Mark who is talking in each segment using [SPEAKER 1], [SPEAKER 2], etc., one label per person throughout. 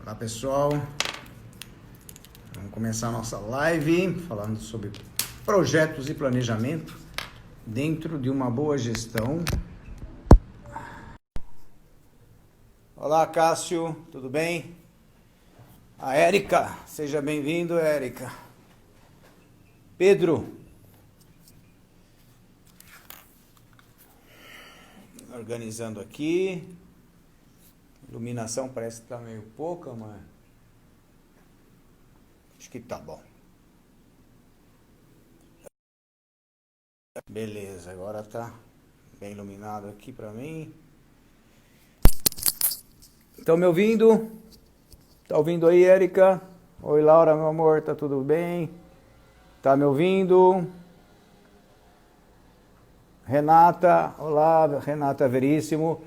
[SPEAKER 1] Olá pessoal, vamos começar a nossa live falando sobre projetos e planejamento dentro de uma boa gestão. Olá Cássio, tudo bem? A Érica, seja bem-vindo Érica. Pedro, organizando aqui. Iluminação parece que tá meio pouca, mas acho que tá bom. Beleza, agora tá bem iluminado aqui pra mim. Estão me ouvindo? Tá ouvindo aí, Érica? Oi, Laura, meu amor, tá tudo bem? Tá me ouvindo? Renata, olá, Renata Veríssimo.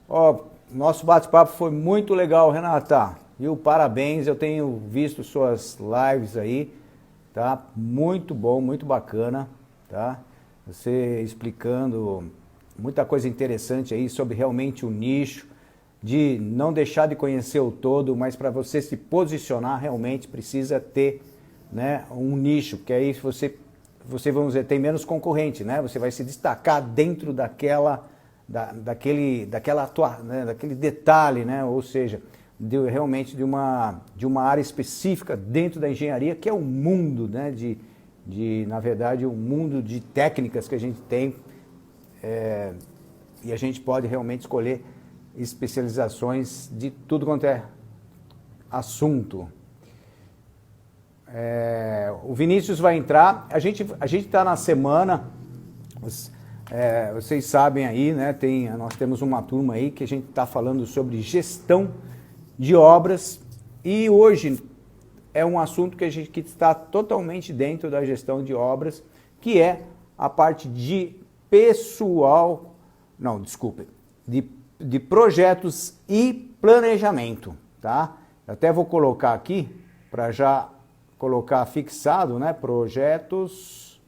[SPEAKER 1] Ó, nosso bate-papo foi muito legal, Renata. Viu? Parabéns, eu tenho visto suas lives aí, tá? Muito bom, muito bacana, tá? Você explicando muita coisa interessante aí sobre realmente o nicho, de não deixar de conhecer o todo, mas para você se posicionar realmente precisa ter, né, um nicho, porque aí você vamos dizer, tem menos concorrente, né? Você vai se destacar dentro daquele detalhe, né? Ou seja, realmente de uma área específica dentro da engenharia, que é o mundo, né? Na verdade, o mundo de técnicas que a gente tem, e a gente pode realmente escolher especializações de tudo quanto é assunto. O Vinícius vai entrar, a gente está na semana, vocês sabem aí, né, nós temos uma turma aí que a gente está falando sobre gestão de obras, e hoje é um assunto que está totalmente dentro da gestão de obras, que é a parte de pessoal, não, desculpe, de projetos e planejamento, tá? Eu até vou colocar aqui, para já colocar fixado, né, projetos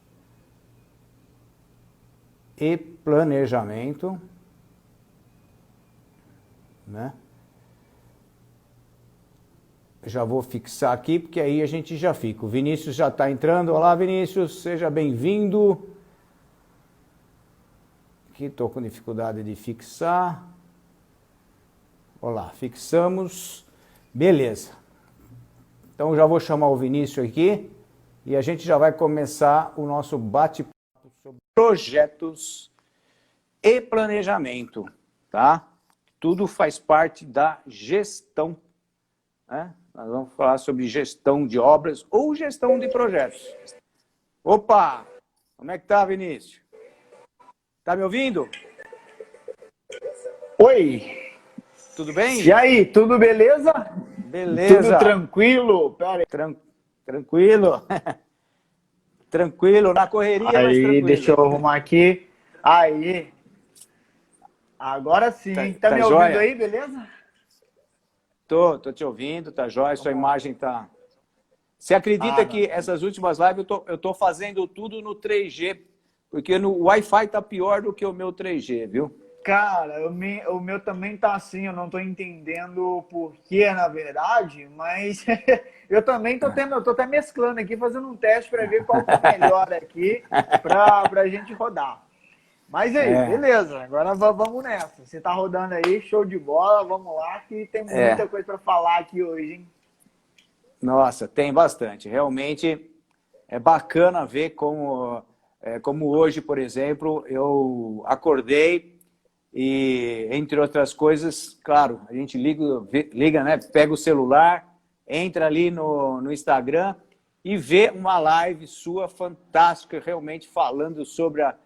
[SPEAKER 1] e planejamento, né? Já vou fixar aqui, porque aí a gente já fica. O Vinícius já está entrando. Olá, Vinícius, seja bem-vindo. Aqui estou com dificuldade de fixar. Olá, fixamos. Beleza. Então já vou chamar o Vinícius aqui e a gente já vai começar o nosso bate-papo sobre projetos e planejamento, tá? Tudo faz parte da gestão, né? Nós vamos falar sobre gestão de obras ou gestão de projetos. Opa! Como é que tá, Vinícius? Tá me ouvindo?
[SPEAKER 2] Oi!
[SPEAKER 1] Tudo bem?
[SPEAKER 2] E aí, tudo beleza?
[SPEAKER 1] Beleza.
[SPEAKER 2] Tudo tranquilo? Pera aí.
[SPEAKER 1] Tranquilo. Tranquilo, na correria, mas tranquilo.
[SPEAKER 2] Aí, deixa eu arrumar aqui. Aí. Agora sim. Tá me ouvindo
[SPEAKER 1] joia?
[SPEAKER 2] aí, beleza?
[SPEAKER 1] Tô te ouvindo, tá jóia, sua imagem tá... Você acredita que essas últimas lives eu tô fazendo tudo no 3G, porque no Wi-Fi tá pior do que o meu 3G, viu?
[SPEAKER 2] Cara, o meu também tá assim, eu não tô entendendo o porquê, na verdade, mas eu também tô até mesclando aqui, fazendo um teste para ver qual que é melhor aqui pra gente rodar. Mas aí, beleza, agora vamos nessa. Você tá rodando aí, show de bola, vamos lá, que tem muita coisa para falar aqui hoje, hein?
[SPEAKER 1] Nossa, tem bastante. Realmente é bacana ver como hoje, por exemplo, eu acordei e, entre outras coisas, claro, a gente liga, né, pega o celular, entra ali no Instagram e vê uma live sua fantástica, realmente falando sobre a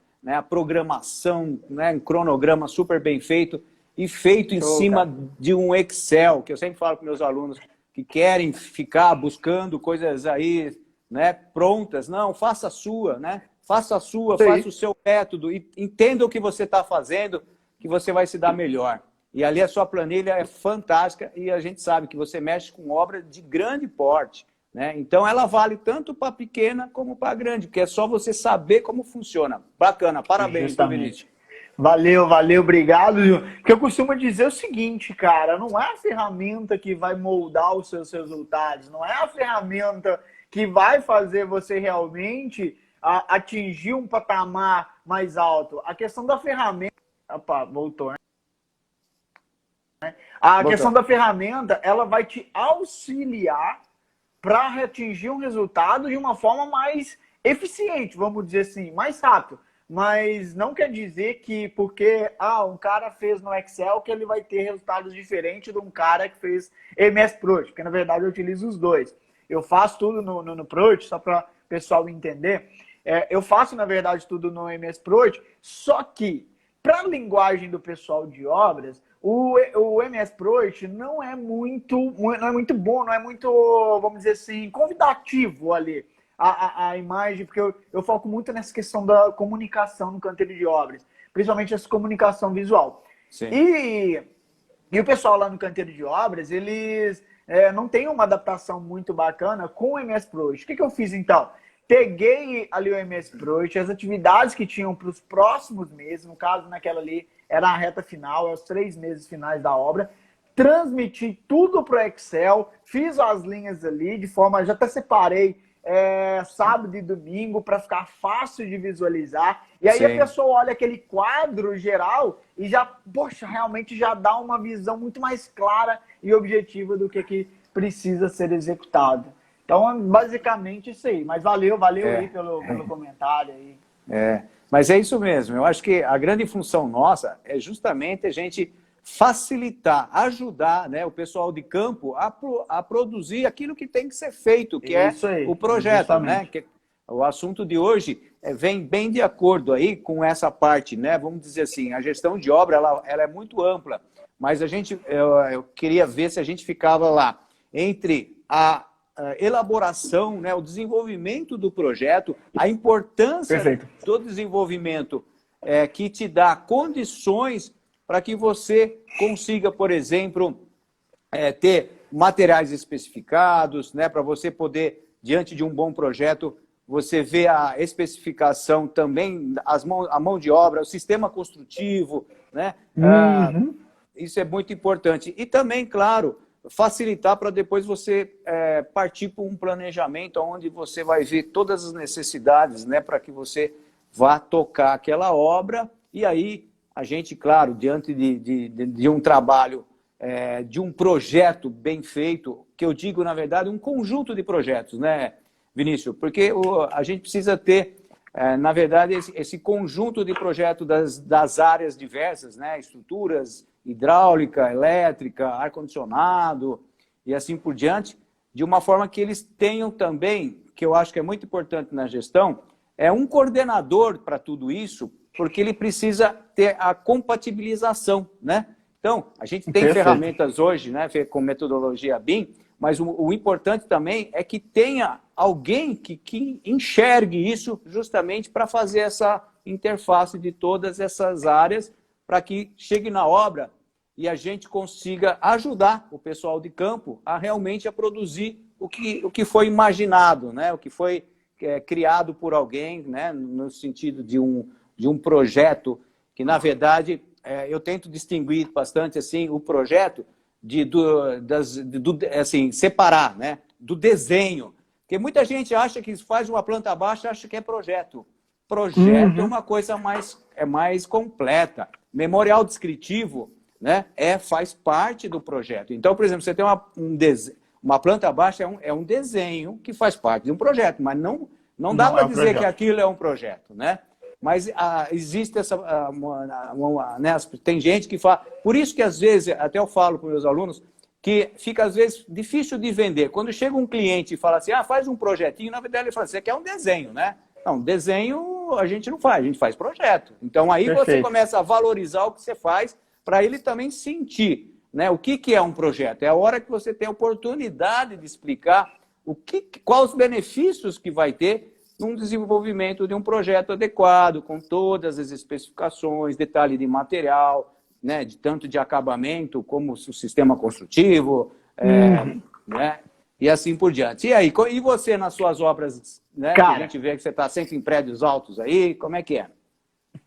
[SPEAKER 1] programação, né, um cronograma super bem feito e feito em cima de um Excel, que eu sempre falo para meus alunos que querem ficar buscando coisas aí, né, prontas. Não, faça a sua, né? Faça a sua, faça o seu método e entenda o que você está fazendo, que você vai se dar melhor. E ali a sua planilha é fantástica e a gente sabe que você mexe com obra de grande porte, né? Então ela vale tanto para pequena como para grande, porque é só você saber como funciona. Bacana, parabéns, Vinícius.
[SPEAKER 2] Valeu, valeu, obrigado, Gil. Porque eu costumo dizer o seguinte, cara, não é a ferramenta que vai moldar os seus resultados, não é a ferramenta que vai fazer você realmente atingir um patamar mais alto. A questão da ferramenta... Opa, voltou, né? A questão da ferramenta, ela vai te auxiliar para atingir um resultado de uma forma mais eficiente, vamos dizer assim, mais rápido. Mas não quer dizer que porque um cara fez no Excel que ele vai ter resultados diferentes de um cara que fez MS Project, porque na verdade eu utilizo os dois. Eu faço tudo no Project, só para o pessoal entender. Eu faço, na verdade, tudo no MS Project, só que para a linguagem do pessoal de obras, o MS Project não é muito bom, não é muito, vamos dizer assim, convidativo ali a imagem, porque eu foco muito nessa questão da comunicação no canteiro de obras, principalmente essa comunicação visual.
[SPEAKER 1] Sim.
[SPEAKER 2] E o pessoal lá no canteiro de obras, eles não têm uma adaptação muito bacana com o MS Project. O que eu fiz então? Peguei ali o MS Project, as atividades que tinham para os próximos meses, no caso naquela ali era a reta final, os 3 meses finais da obra, transmiti tudo para o Excel, fiz as linhas ali, de forma, já até separei sábado e domingo para ficar fácil de visualizar. E aí a pessoa olha aquele quadro geral e já, poxa, realmente já dá uma visão muito mais clara e objetiva do que precisa ser executado. Então, basicamente isso aí. Mas valeu aí pelo comentário aí.
[SPEAKER 1] Mas é isso mesmo. Eu acho que a grande função nossa é justamente a gente facilitar, ajudar, né, o pessoal de campo a produzir aquilo que tem que ser feito, que
[SPEAKER 2] isso aí,
[SPEAKER 1] o projeto,
[SPEAKER 2] justamente.
[SPEAKER 1] né? Que o assunto de hoje vem bem de acordo aí com essa parte, né? Vamos dizer assim, a gestão de obra ela é muito ampla, mas eu queria ver se a gente ficava lá entre a elaboração, né, o desenvolvimento do projeto, a importância do desenvolvimento que te dá condições para que você consiga, por exemplo, ter materiais especificados, né, para você poder, diante de um bom projeto, você vê a especificação também, a mão de obra, o sistema construtivo, né? Isso é muito importante. E também, claro, facilitar para depois você partir para um planejamento onde você vai ver todas as necessidades, né, para que você vá tocar aquela obra. E aí a gente, claro, diante de um trabalho, de um projeto bem feito, que eu digo, na verdade, um conjunto de projetos, né, Vinícius? Porque a gente precisa ter, na verdade, esse conjunto de projetos das áreas diversas, né, estruturas, hidráulica, elétrica, ar-condicionado e assim por diante, de uma forma que eles tenham também, que eu acho que é muito importante na gestão, um coordenador para tudo isso, porque ele precisa ter a compatibilização, né? Então, a gente tem ferramentas hoje, né, com metodologia BIM, mas o importante também é que tenha alguém que enxergue isso justamente para fazer essa interface de todas essas áreas, para que chegue na obra e a gente consiga ajudar o pessoal de campo a realmente produzir o que foi imaginado, né? O que foi criado por alguém, né? No sentido de um projeto que, na verdade, eu tento distinguir bastante assim, o projeto assim, separar, né? Do desenho. Porque muita gente acha que faz uma planta baixa, acha que é projeto. Projeto é uma coisa mais completa. Memorial descritivo, né, faz parte do projeto. Então, por exemplo, você tem uma planta baixa, é um desenho que faz parte de um projeto, mas não dá para dizer que aquilo é um projeto, né? Mas existe essa... né, tem gente que fala... Por isso que, às vezes, até eu falo para os meus alunos, que fica, às vezes, difícil de vender. Quando chega um cliente e fala assim, faz um projetinho, na verdade ele fala assim, você quer um desenho, né? Não, desenho a gente não faz, a gente faz projeto. Então aí você começa a valorizar o que você faz para ele também sentir, né, o que é um projeto. É a hora que você tem a oportunidade de explicar quais os benefícios que vai ter num desenvolvimento de um projeto adequado, com todas as especificações, detalhe de material, né, tanto de acabamento como o sistema construtivo, né? E assim por diante. E aí, e você nas suas obras, né? Cara, que a gente vê que você está sempre em prédios altos aí, como é que é?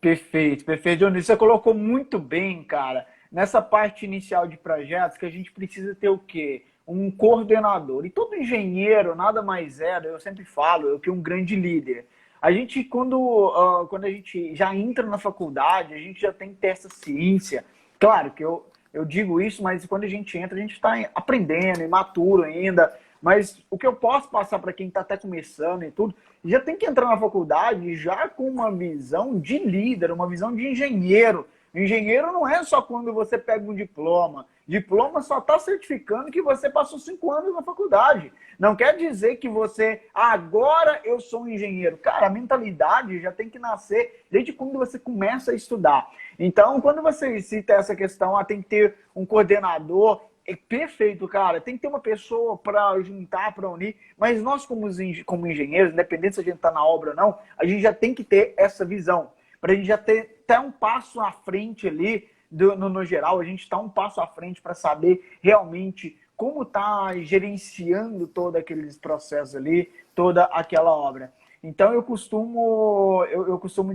[SPEAKER 2] Perfeito, perfeito. Dionísio, você colocou muito bem, cara, nessa parte inicial de projetos que a gente precisa ter o quê? Um coordenador. E todo engenheiro nada mais é, eu sempre falo, que um grande líder. A gente, quando a gente já entra na faculdade, a gente já tem que ter essa ciência. Claro que eu digo isso, mas quando a gente entra, a gente está aprendendo, imaturo ainda. Mas o que eu posso passar para quem está até começando e tudo, já tem que entrar na faculdade já com uma visão de líder, uma visão de engenheiro. Engenheiro não é só quando você pega um diploma. Diploma só está certificando que você passou 5 anos na faculdade. Não quer dizer que você, agora eu sou um engenheiro. Cara, a mentalidade já tem que nascer desde quando você começa a estudar. Então, quando você cita essa questão, tem que ter um coordenador. É perfeito, cara. Tem que ter uma pessoa para juntar, para unir. Mas nós, como engenheiros, independente se a gente está na obra ou não, a gente já tem que ter essa visão. Para a gente já ter até um passo à frente ali, no geral, a gente está um passo à frente para saber realmente como está gerenciando todos aqueles processos ali, toda aquela obra. Então, eu costumo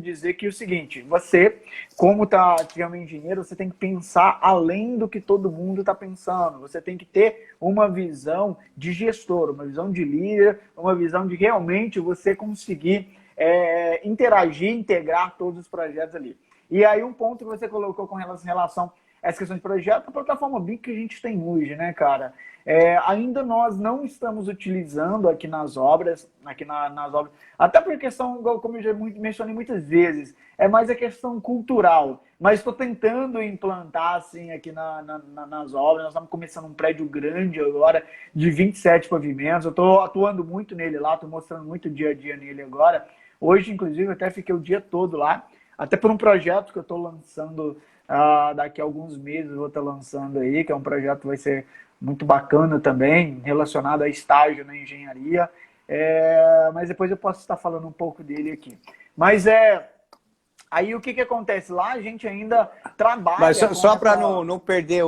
[SPEAKER 2] dizer que é o seguinte, você, como é um engenheiro, você tem que pensar além do que todo mundo está pensando. Você tem que ter uma visão de gestor, uma visão de líder, uma visão de realmente você conseguir interagir, integrar todos os projetos ali. E aí, um ponto que você colocou com relação a essa questão de projeto, a plataforma BIM que a gente tem hoje, né, cara? Ainda nós não estamos utilizando aqui nas obras, até por questão, como eu já mencionei muitas vezes, é mais a questão cultural. Mas estou tentando implantar, assim, aqui nas obras. Nós estamos começando um prédio grande agora, de 27 pavimentos. Eu estou atuando muito nele lá, estou mostrando muito dia a dia nele agora. Hoje, inclusive, eu até fiquei o dia todo lá, até por um projeto que eu estou lançando daqui a alguns meses, eu vou estar lançando aí, que é um projeto que vai ser muito bacana também, relacionado a estágio na engenharia. Mas depois eu posso estar falando um pouco dele aqui. Mas aí o que acontece? Lá a gente ainda trabalha...
[SPEAKER 1] Mas só para não perder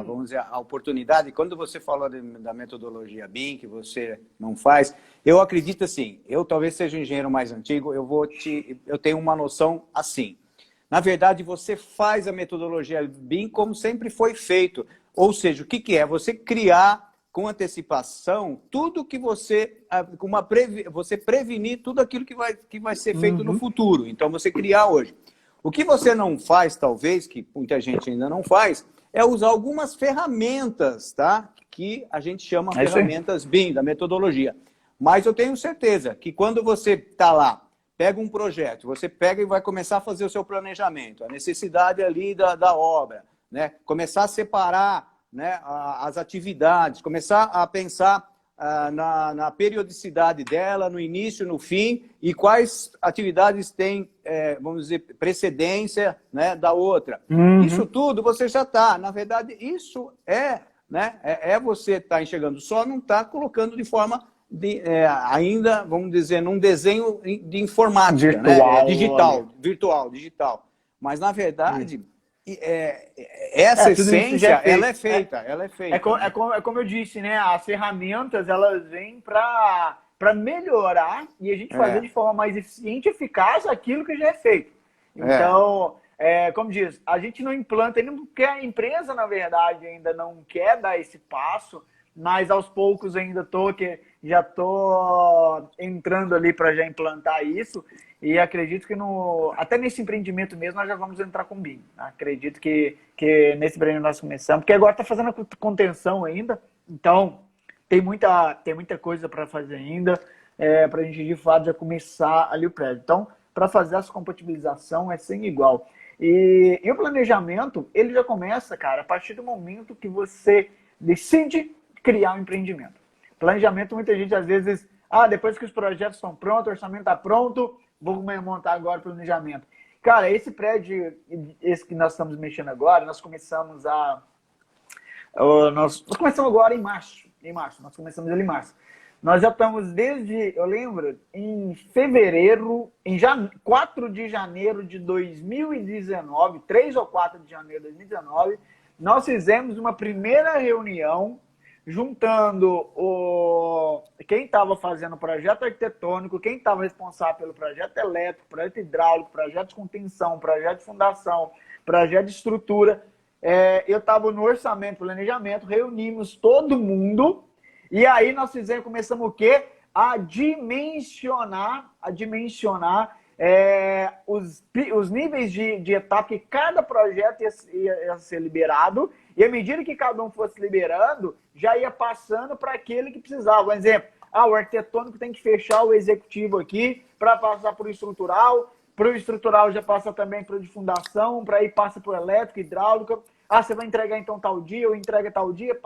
[SPEAKER 1] vamos dizer, a oportunidade, quando você falou da metodologia BIM, que você não faz, eu acredito assim, eu talvez seja o engenheiro mais antigo, eu tenho uma noção assim. Na verdade, você faz a metodologia BIM como sempre foi feito. Ou seja, o que é? Você criar com antecipação tudo que você prevenir tudo aquilo que vai ser feito no futuro. Então, você criar hoje. O que você não faz, talvez, que muita gente ainda não faz, é usar algumas ferramentas, tá? Que a gente chama ferramentas BIM, da metodologia. Mas eu tenho certeza que quando você está lá, pega um projeto, você pega e vai começar a fazer o seu planejamento, a necessidade ali da obra, né? Começar a separar, né, as atividades, começar a pensar na periodicidade dela, no início, no fim, e quais atividades têm, vamos dizer, precedência, né, da outra. Isso tudo você já está. Na verdade, isso né, você está enxergando, só não está colocando de forma... ainda, vamos dizer, num desenho de informática, virtual, né? Digital. Mas, na verdade, essa essência, ela é feita.
[SPEAKER 2] É como eu disse, né? As ferramentas, elas vêm para melhorar e a gente fazer de forma mais eficiente e eficaz aquilo que já é feito. Então, como diz, a gente não implanta, porque a empresa, na verdade, ainda não quer dar esse passo, mas aos poucos ainda já estou entrando ali para já implantar isso e acredito que até nesse empreendimento mesmo nós já vamos entrar com o BIM. Acredito que nesse empreendimento nós começamos, porque agora está fazendo a contenção ainda, então tem muita coisa para fazer ainda, para a gente de fato já começar ali o prédio. Então, para fazer essa compatibilização é sem igual. E o planejamento, ele já começa, cara, a partir do momento que você decide criar um empreendimento. Planejamento, muita gente às vezes, depois que os projetos estão prontos, o orçamento está pronto, vou montar agora o planejamento. Cara, esse prédio, esse que nós estamos mexendo agora, nós começamos agora em março. Nós começamos ele em março. Nós já estamos eu lembro, em fevereiro, 4 de janeiro de 2019, 3 ou 4 de janeiro de 2019, nós fizemos uma primeira reunião juntando quem estava fazendo o projeto arquitetônico, quem estava responsável pelo projeto elétrico, projeto hidráulico, projeto de contenção, projeto de fundação, projeto de estrutura. Eu estava no orçamento, planejamento, reunimos todo mundo e aí nós começamos o quê? A dimensionar os níveis de etapa que cada projeto ia ser liberado, e à medida que cada um fosse liberando, já ia passando para aquele que precisava. Por exemplo, o arquitetônico tem que fechar o executivo aqui para passar para o estrutural já passa também para o de fundação, para aí passa para o elétrico, hidráulica. Você vai entregar então tal dia, ou entrega tal dia,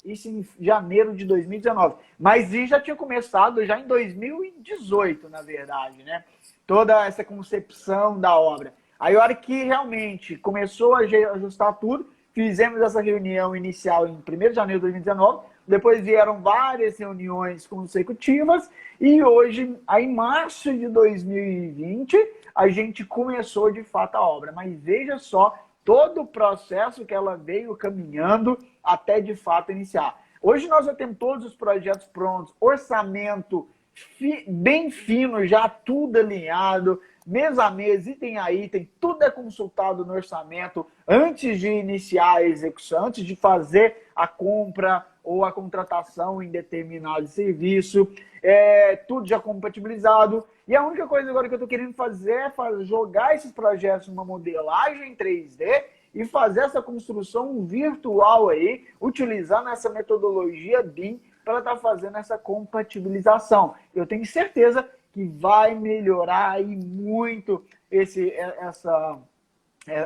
[SPEAKER 2] Isso em janeiro de 2019. Mas isso já tinha começado já em 2018, na verdade, né? Toda essa concepção da obra. Aí, a hora que realmente começou a ajustar tudo, fizemos essa reunião inicial em 1º de janeiro de 2019, depois vieram várias reuniões consecutivas, e hoje, aí, em março de 2020, a gente começou de fato a obra. Mas veja só todo o processo que ela veio caminhando até de fato iniciar. Hoje nós já temos todos os projetos prontos, orçamento bem fino, já tudo alinhado, mês a mês, item a item, tudo é consultado no orçamento antes de iniciar a execução, antes de fazer a compra ou a contratação em determinado serviço, tudo já compatibilizado. E a única coisa agora que eu estou querendo fazer é jogar esses projetos numa modelagem 3D e fazer essa construção virtual aí, utilizando essa metodologia BIM para estar fazendo essa compatibilização. Eu tenho certeza que vai melhorar aí muito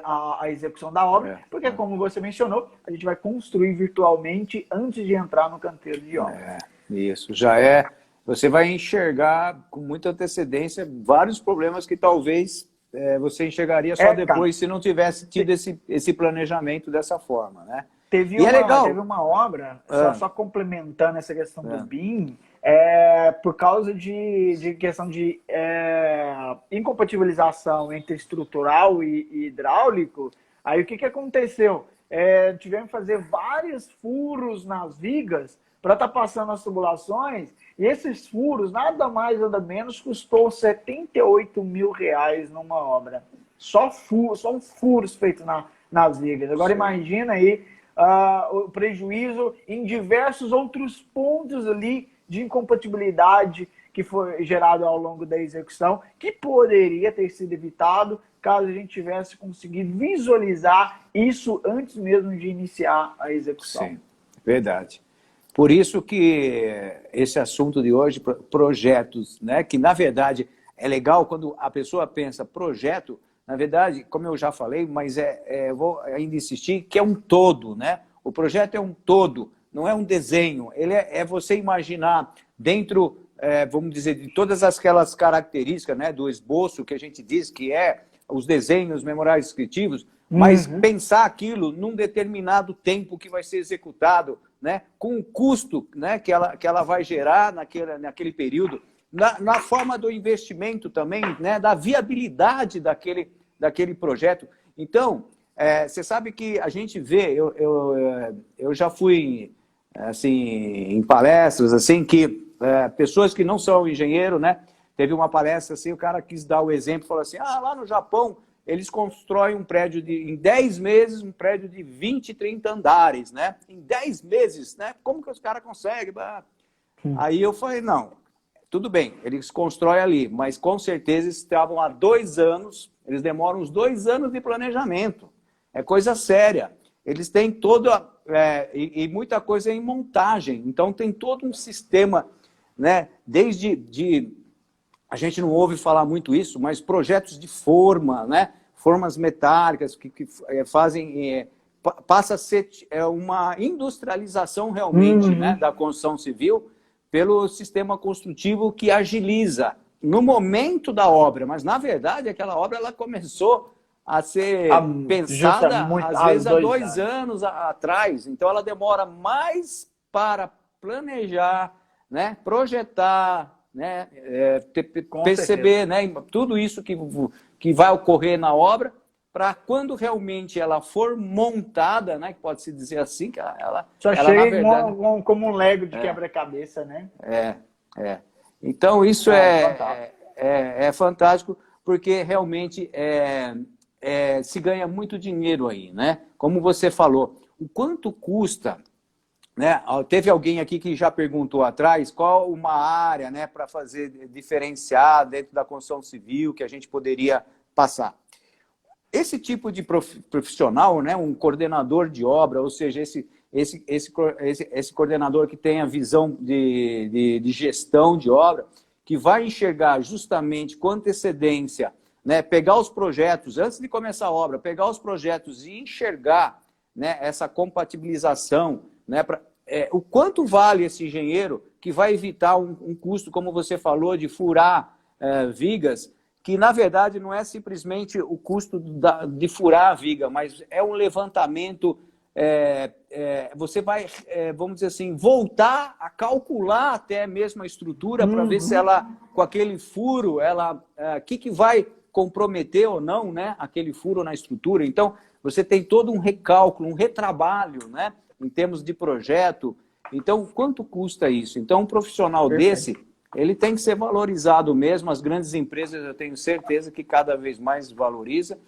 [SPEAKER 2] a execução da obra, porque, como você mencionou, a gente vai construir virtualmente antes de entrar no canteiro de obra.
[SPEAKER 1] Isso, você vai enxergar com muita antecedência vários problemas que talvez você enxergaria só depois, se não tivesse tido esse planejamento dessa forma, né?
[SPEAKER 2] Teve uma obra, só complementando essa questão do BIM, por causa de questão de incompatibilização entre estrutural e hidráulico. Aí o que aconteceu? Tivemos que fazer vários furos nas vigas para estar passando as tubulações, e esses furos, nada mais nada menos, custou R$78 mil numa obra. Só furos feitos nas vigas. Agora imagina aí o prejuízo em diversos outros pontos ali de incompatibilidade que foi gerado ao longo da execução, que poderia ter sido evitado caso a gente tivesse conseguido visualizar isso antes mesmo de iniciar a execução.
[SPEAKER 1] Sim, verdade. Por isso que esse assunto de hoje, projetos, né, que na verdade é legal quando a pessoa pensa projeto, na verdade, como eu já falei, mas vou ainda insistir, que é um todo, né? O projeto é um todo, não é um desenho. Ele é você imaginar dentro, vamos dizer, de todas aquelas características, né, do esboço que a gente diz que os desenhos memoráveis descritivos, mas pensar aquilo num determinado tempo que vai ser executado, né, com o custo, né, que ela vai gerar naquele período, na forma do investimento também, né, da viabilidade daquele projeto. Então, você sabe que a gente vê, eu já fui assim, em palestras assim, que pessoas que não são engenheiro, né, teve uma palestra assim, o cara quis dar o exemplo, falou assim, lá no Japão, eles constroem um prédio em 10 meses, um prédio de 20, 30 andares, né? Em 10 meses, né? Como que os caras conseguem? Aí eu falei, não, tudo bem, eles constroem ali, mas com certeza eles estavam há 2 anos, eles demoram uns 2 anos de planejamento. É coisa séria. Eles têm e muita coisa em montagem, então tem todo um sistema, né? A gente não ouve falar muito isso, mas projetos de forma, né? Formas metálicas que fazem... passa a ser uma industrialização realmente, né? Da construção civil pelo sistema construtivo que agiliza no momento da obra. Mas, na verdade, aquela obra ela começou a ser pensada, às vezes, há 2 anos atrás. Então, ela demora mais para planejar, né? Projetar, né, perceber, né, tudo isso que vai ocorrer na obra, para quando realmente ela for montada, né, que pode-se dizer assim, que
[SPEAKER 2] Só
[SPEAKER 1] ela
[SPEAKER 2] chega
[SPEAKER 1] na verdade,
[SPEAKER 2] como um Lego de quebra-cabeça, né?
[SPEAKER 1] é. Então, isso
[SPEAKER 2] Fantástico.
[SPEAKER 1] é fantástico, porque realmente se ganha muito dinheiro aí, né? Como você falou, o quanto custa, né? Teve alguém aqui que já perguntou atrás qual uma área, né, para fazer diferenciar dentro da construção civil que a gente poderia passar. Esse tipo de profissional, né, um coordenador de obra, ou seja, esse coordenador que tem a visão de gestão de obra, que vai enxergar justamente com antecedência, né, pegar os projetos, antes de começar a obra, pegar os projetos e enxergar, né, essa compatibilização, né, o quanto vale esse engenheiro que vai evitar um custo, como você falou, de furar vigas, que na verdade não é simplesmente o custo de furar a viga, mas é um levantamento, você vai, vamos dizer assim, voltar a calcular até mesmo a estrutura para ver se ela, com aquele furo, que vai comprometer ou não, né, aquele furo na estrutura. Então, você tem todo um recálculo, um retrabalho, né, em termos de projeto. Então, quanto custa isso? Então, um profissional desse, ele tem que ser valorizado mesmo. As grandes empresas, eu tenho certeza que cada vez mais valoriza.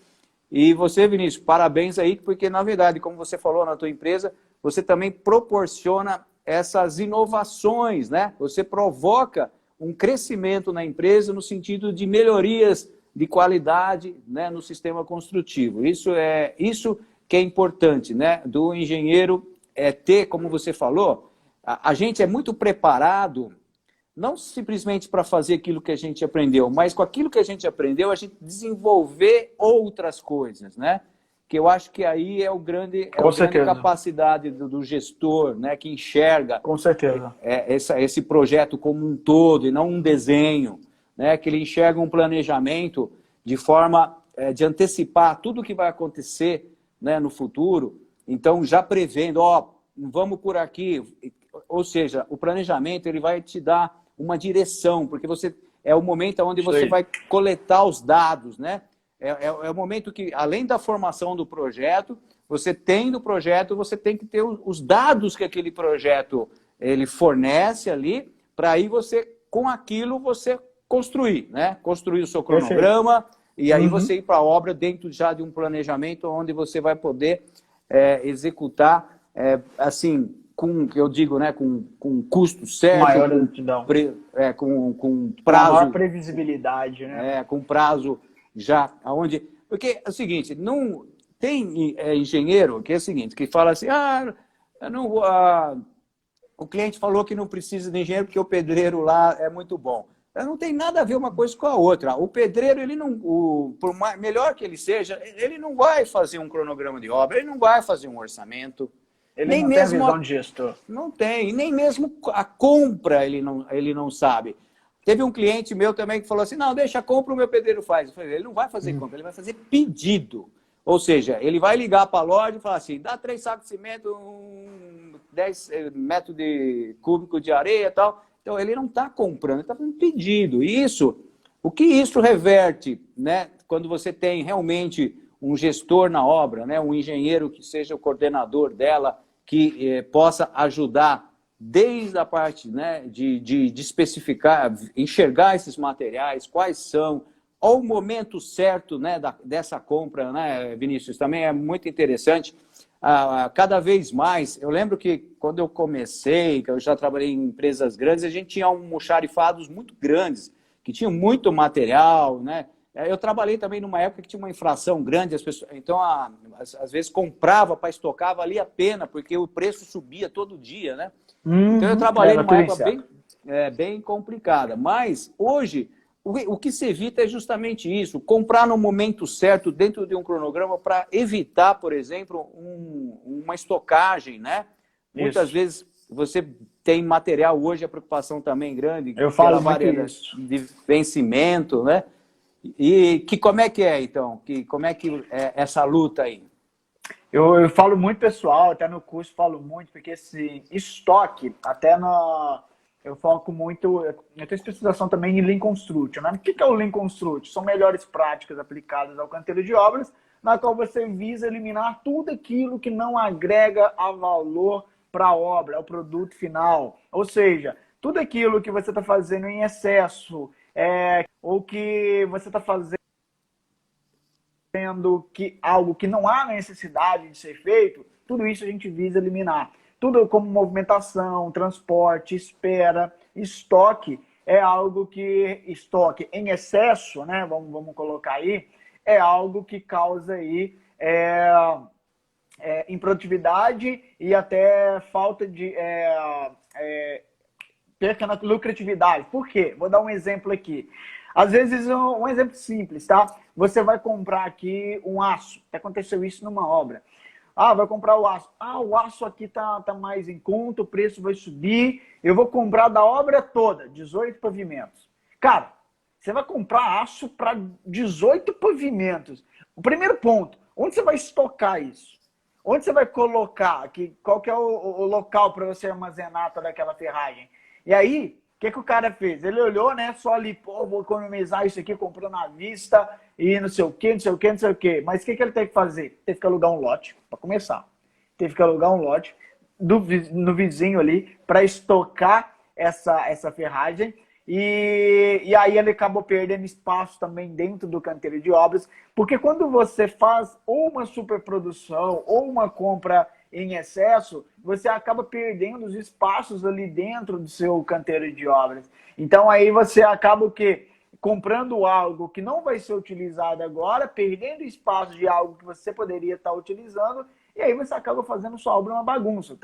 [SPEAKER 1] E você, Vinícius, parabéns aí, porque, na verdade, como você falou na tua empresa, você também proporciona essas inovações, né? Você provoca um crescimento na empresa no sentido de melhorias de qualidade, né, no sistema construtivo. Isso que é importante, né? Do engenheiro ter, como você falou, a gente é muito preparado, não simplesmente para fazer aquilo que a gente aprendeu, mas com aquilo que a gente aprendeu, a gente desenvolver outras coisas, né? Que eu acho que aí é a grande capacidade do gestor, né? Que enxerga
[SPEAKER 2] com certeza
[SPEAKER 1] esse projeto como um todo e não um desenho, né? Que ele enxerga um planejamento de forma de antecipar tudo o que vai acontecer, né, no futuro. Então, já prevendo, vamos por aqui. Ou seja, o planejamento ele vai te dar uma direção, porque é o momento onde você vai coletar os dados, né? É o momento que, além da formação do projeto, você tem do projeto, você tem que ter os dados que aquele projeto ele fornece ali, para aí você, com aquilo, você construir, né? Construir o seu cronograma, e aí você ir para a obra dentro já de um planejamento onde você vai poder executar, assim, eu digo, né, com custo certo,
[SPEAKER 2] maior exatidão,
[SPEAKER 1] com prazo,
[SPEAKER 2] maior previsibilidade, né?
[SPEAKER 1] Com prazo já aonde, porque é o seguinte, não tem engenheiro que é o seguinte, que fala assim, eu não vou, o cliente falou que não precisa de engenheiro porque o pedreiro lá é muito bom. Não tem nada a ver uma coisa com a outra. O pedreiro, ele não, por melhor que ele seja, ele não vai fazer um cronograma de obra, ele não vai fazer um orçamento.
[SPEAKER 2] Ele
[SPEAKER 1] nem
[SPEAKER 2] não
[SPEAKER 1] mesmo
[SPEAKER 2] tem a visão de gestor.
[SPEAKER 1] Não tem, nem mesmo a compra ele não sabe. Teve um cliente meu também que falou assim, não, deixa a compra, o meu pedreiro faz. Eu falei, ele não vai fazer compra, ele vai fazer pedido. Ou seja, ele vai ligar para a loja e falar assim, dá 3 sacos de cimento, 10 metros de cúbico de areia e tal. Então, ele não está comprando, ele está fazendo pedido. E o que isso reverte, né, quando você tem realmente um gestor na obra, né, um engenheiro que seja o coordenador dela, que possa ajudar desde a parte, né, de especificar, enxergar esses materiais, quais são, ao momento certo, né, dessa compra, né, Vinícius, também é muito interessante. Cada vez mais, eu lembro que quando eu comecei, que eu já trabalhei em empresas grandes, a gente tinha almoxarifados muito grandes, que tinham muito material, né? Eu trabalhei também numa época que tinha uma inflação grande, as pessoas, então às vezes comprava para estocar, valia a pena, porque o preço subia todo dia, né? Então eu trabalhei numa época bem complicada, mas hoje o que se evita é justamente isso, comprar no momento certo, dentro de um cronograma, para evitar, por exemplo, uma estocagem, né? Muitas vezes você tem material, hoje a preocupação também grande,
[SPEAKER 2] pela variedade
[SPEAKER 1] de vencimento, né? E como é que é, então? Como é que é essa luta aí?
[SPEAKER 2] Eu falo muito, pessoal, até no curso falo muito, porque esse estoque, eu foco muito, eu tenho especialização também em Lean Construction, né? O que é o Lean Construction? São melhores práticas aplicadas ao canteiro de obras na qual você visa eliminar tudo aquilo que não agrega a valor para a obra, ao produto final. Ou seja, tudo aquilo que você está fazendo em excesso, ou que você está fazendo algo que não há necessidade de ser feito, tudo isso a gente visa eliminar. Tudo como movimentação, transporte, espera, estoque, é algo que, estoque em excesso, né, vamos colocar aí, é algo que causa aí improdutividade e até falta de perca na lucratividade. Por quê? Vou dar um exemplo aqui. Às vezes, um exemplo simples, tá? Você vai comprar aqui um aço. Aconteceu isso numa obra. Ah, vai comprar o aço. Ah, o aço aqui tá mais em conta, o preço vai subir. Eu vou comprar da obra toda, 18 pavimentos. Cara, você vai comprar aço para 18 pavimentos. O primeiro ponto, onde você vai estocar isso? Onde você vai colocar? Qual que é o local para você armazenar toda aquela ferragem? E aí, o que o cara fez? Ele olhou, né? Só ali, pô, vou economizar isso aqui, comprou na vista e não sei o quê, não sei o quê, não sei o quê. Mas o que ele teve que fazer? Teve que alugar um lote, para começar. Teve que alugar um lote no vizinho ali para estocar essa ferragem. E aí ele acabou perdendo espaço também dentro do canteiro de obras, porque quando você faz ou uma superprodução ou uma compra em excesso, você acaba perdendo os espaços ali dentro do seu canteiro de obras. Então aí você acaba o quê? Comprando algo que não vai ser utilizado agora, perdendo espaço de algo que você poderia estar utilizando, e aí você acaba fazendo sua obra uma bagunça,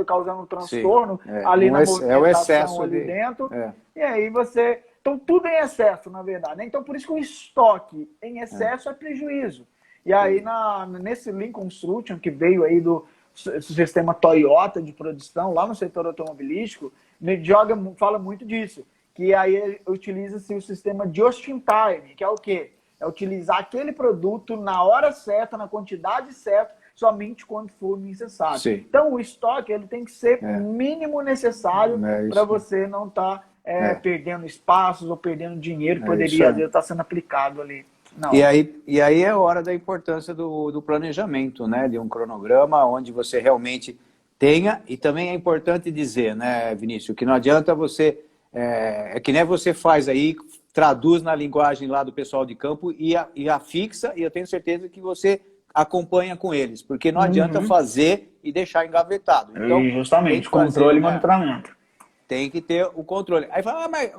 [SPEAKER 2] causando um transtorno ali na movimentação ali dentro. E aí você... Então tudo em excesso, na verdade, né? Então por isso que o estoque em excesso é prejuízo. E aí nesse Lean Construction que veio aí do sistema Toyota de produção, lá no setor automobilístico, fala muito disso. Que aí utiliza-se o sistema just-in-time, que é o quê? É utilizar aquele produto na hora certa, na quantidade certa, somente quando for necessário. Sim. Então, o estoque ele tem que ser mínimo necessário para você não estar perdendo espaços ou perdendo dinheiro que poderia estar sendo aplicado ali. Não.
[SPEAKER 1] E aí é hora da importância do planejamento, né? De um cronograma onde você realmente tenha, e também é importante dizer, né, Vinícius, que não adianta você... que nem você faz aí, traduz na linguagem lá do pessoal de campo e afixa, e eu tenho certeza que você acompanha com eles, porque não adianta fazer e deixar engavetado. Então,
[SPEAKER 2] justamente, controle e monitoramento.
[SPEAKER 1] Tem que ter o controle. Aí fala, mas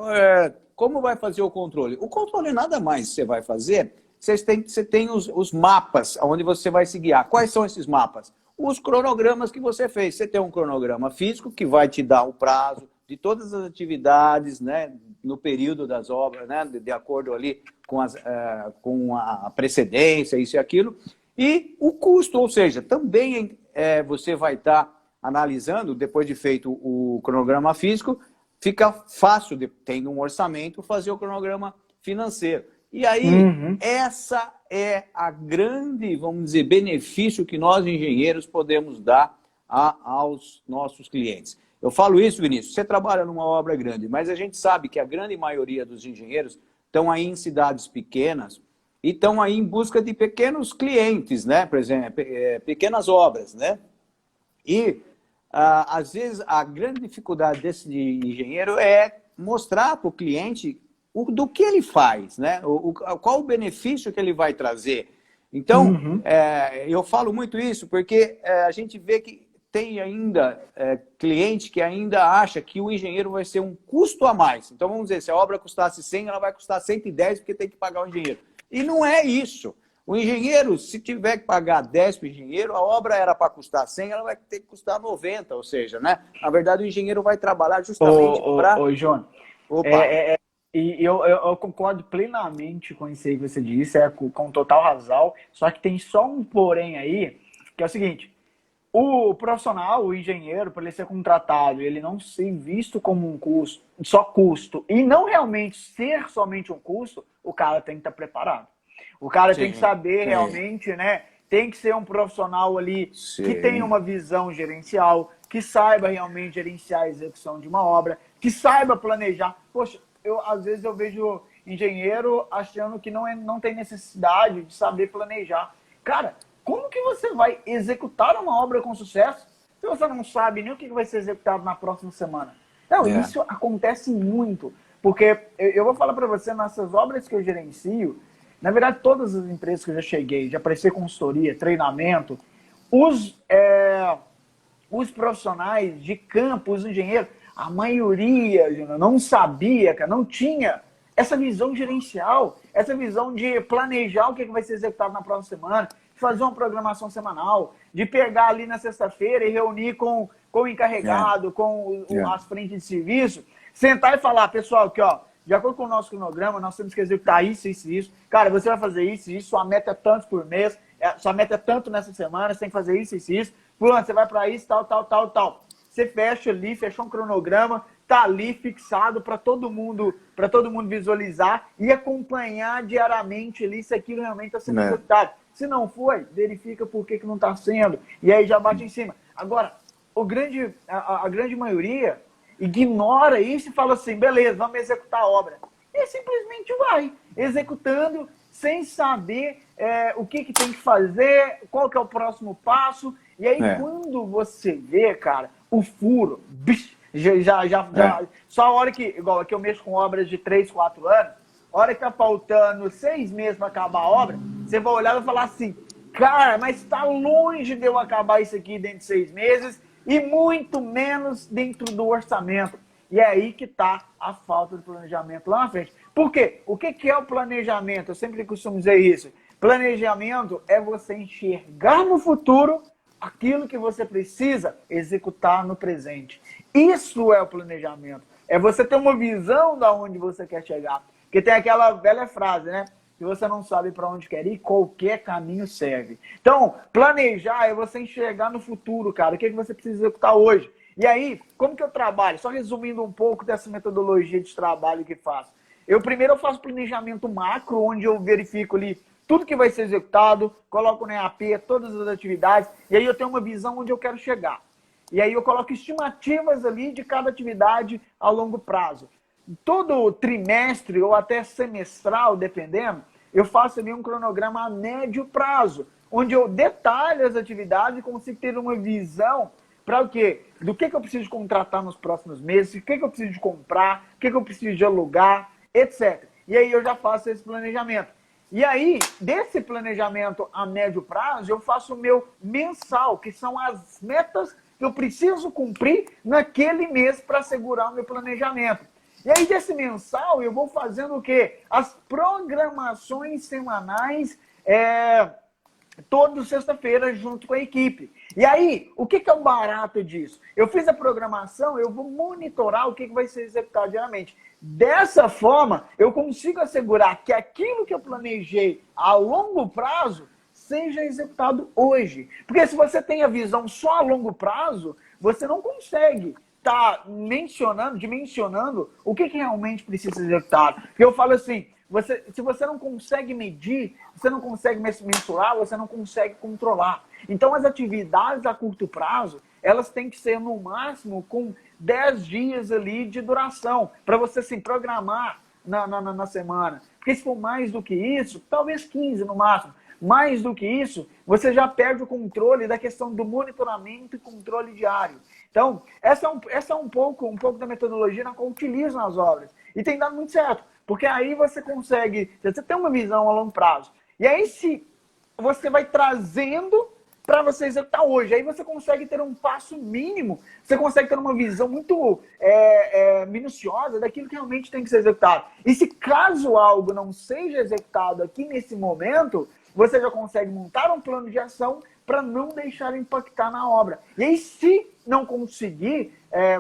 [SPEAKER 1] como vai fazer o controle? O controle nada mais você vai fazer, você tem os mapas onde você vai se guiar. Quais são esses mapas? Os cronogramas que você fez. Você tem um cronograma físico que vai te dar o prazo de todas as atividades, né, no período das obras, né, de acordo ali com a precedência, isso e aquilo. E o custo, ou seja, também você vai estar analisando, depois de feito o cronograma físico, fica fácil, tendo um orçamento, fazer o cronograma financeiro. E aí, essa é a grande, vamos dizer, benefício que nós engenheiros podemos dar aos nossos clientes. Eu falo isso, Vinícius, você trabalha numa obra grande, mas a gente sabe que a grande maioria dos engenheiros estão aí em cidades pequenas e estão aí em busca de pequenos clientes, né? Por exemplo, pequenas obras, né? E, às vezes, a grande dificuldade desse engenheiro é mostrar para o cliente do que ele faz, né? Qual o benefício que ele vai trazer. Então, eu falo muito isso porque a gente vê que tem ainda cliente que ainda acha que o engenheiro vai ser um custo a mais. Então, vamos dizer, se a obra custasse 100, ela vai custar 110 porque tem que pagar o engenheiro. E não é isso. O engenheiro, se tiver que pagar 10 para o engenheiro, a obra era para custar 100, ela vai ter que custar 90, ou seja, né? Na verdade, o engenheiro vai trabalhar justamente para...
[SPEAKER 2] Ô, João, e eu concordo plenamente com isso aí que você disse, com total razão, só que tem só um porém aí, que é o seguinte, o profissional, o engenheiro, para ele ser contratado, ele não ser visto como um custo, só custo, e não realmente ser somente um custo, o cara tem que estar preparado. O cara tem que saber realmente, né? Tem que ser um profissional ali que tenha uma visão gerencial, que saiba realmente gerenciar a execução de uma obra, que saiba planejar. Poxa, às vezes eu vejo engenheiro achando que não tem necessidade de saber planejar. Cara, como que você vai executar uma obra com sucesso se você não sabe nem o que vai ser executado na próxima semana? Não, isso acontece muito. Porque eu vou falar para você, nessas obras que eu gerencio, na verdade, todas as empresas que eu já cheguei, já prestei consultoria, treinamento, os profissionais de campo, os engenheiros, a maioria não sabia, cara, não tinha essa visão gerencial, essa visão de planejar o que vai ser executado na próxima semana, de fazer uma programação semanal, de pegar ali na sexta-feira e reunir com o encarregado, com as frentes de serviço, sentar e falar, pessoal, aqui, ó, de acordo com o nosso cronograma, nós temos que executar isso, isso e isso. Cara, você vai fazer isso, isso, sua meta é tanto por mês, sua meta é tanto nessa semana, você tem que fazer isso, isso e isso. Fulano, você vai para isso, tal, tal, tal, tal. Você fecha ali, fechou um cronograma, tá ali fixado para todo mundo visualizar e acompanhar diariamente ali se aquilo realmente está sendo executado. Se não foi, verifica por que não está sendo. E aí já bate em cima. Agora, a grande maioria ignora isso e fala assim, beleza, vamos executar a obra. E simplesmente vai, executando, sem saber o que tem que fazer, qual que é o próximo passo. E aí, quando você vê, cara, o furo, só a hora que, igual aqui eu mexo com obras de 3, 4 anos, a hora que tá faltando 6 meses para acabar a obra, você vai olhar e vai falar assim, cara, mas tá longe de eu acabar isso aqui dentro de 6 meses, e muito menos dentro do orçamento. E é aí que está a falta de planejamento lá na frente. Por quê? O que é o planejamento? Eu sempre costumo dizer isso. Planejamento é você enxergar no futuro aquilo que você precisa executar no presente. Isso é o planejamento. É você ter uma visão de onde você quer chegar. Porque tem aquela velha frase, né? Se você não sabe para onde quer ir, qualquer caminho serve. Então, planejar é você enxergar no futuro, cara. O que você precisa executar hoje? E aí, como que eu trabalho? Só resumindo um pouco dessa metodologia de trabalho que faço. Primeiro eu faço planejamento macro, onde eu verifico ali tudo que vai ser executado, coloco no EAP todas as atividades, e aí eu tenho uma visão onde eu quero chegar. E aí eu coloco estimativas ali de cada atividade a longo prazo. Todo trimestre ou até semestral, dependendo, eu faço ali um cronograma a médio prazo, onde eu detalho as atividades e consigo ter uma visão para o quê? Do que eu preciso contratar nos próximos meses, o que eu preciso de comprar, o que eu preciso de alugar, etc. E aí eu já faço esse planejamento. E aí, desse planejamento a médio prazo, eu faço o meu mensal, que são as metas que eu preciso cumprir naquele mês para assegurar o meu planejamento. E aí, desse mensal, eu vou fazendo o quê? As programações semanais, toda sexta-feira, junto com a equipe. E aí, o que é o barato disso? Eu fiz a programação, eu vou monitorar o que vai ser executado diariamente. Dessa forma, eu consigo assegurar que aquilo que eu planejei a longo prazo seja executado hoje. Porque se você tem a visão só a longo prazo, você não consegue estar dimensionando o que realmente precisa ser executado. Porque eu falo assim, se você não consegue medir, você não consegue mensurar, você não consegue controlar. Então, as atividades a curto prazo, elas têm que ser no máximo com 10 dias ali de duração, para você se programar na semana. Porque se for mais do que isso, talvez 15 no máximo. Mais do que isso, você já perde o controle da questão do monitoramento e controle diário. Então, essa é um pouco da metodologia na qual eu utilizo nas obras. E tem dado muito certo, porque aí você consegue, você tem uma visão a longo prazo. E aí, se você vai trazendo para você executar hoje, aí você consegue ter um passo mínimo, você consegue ter uma visão muito minuciosa daquilo que realmente tem que ser executado. E se caso algo não seja executado aqui nesse momento, você já consegue montar um plano de ação para não deixar impactar na obra. E aí, se não conseguir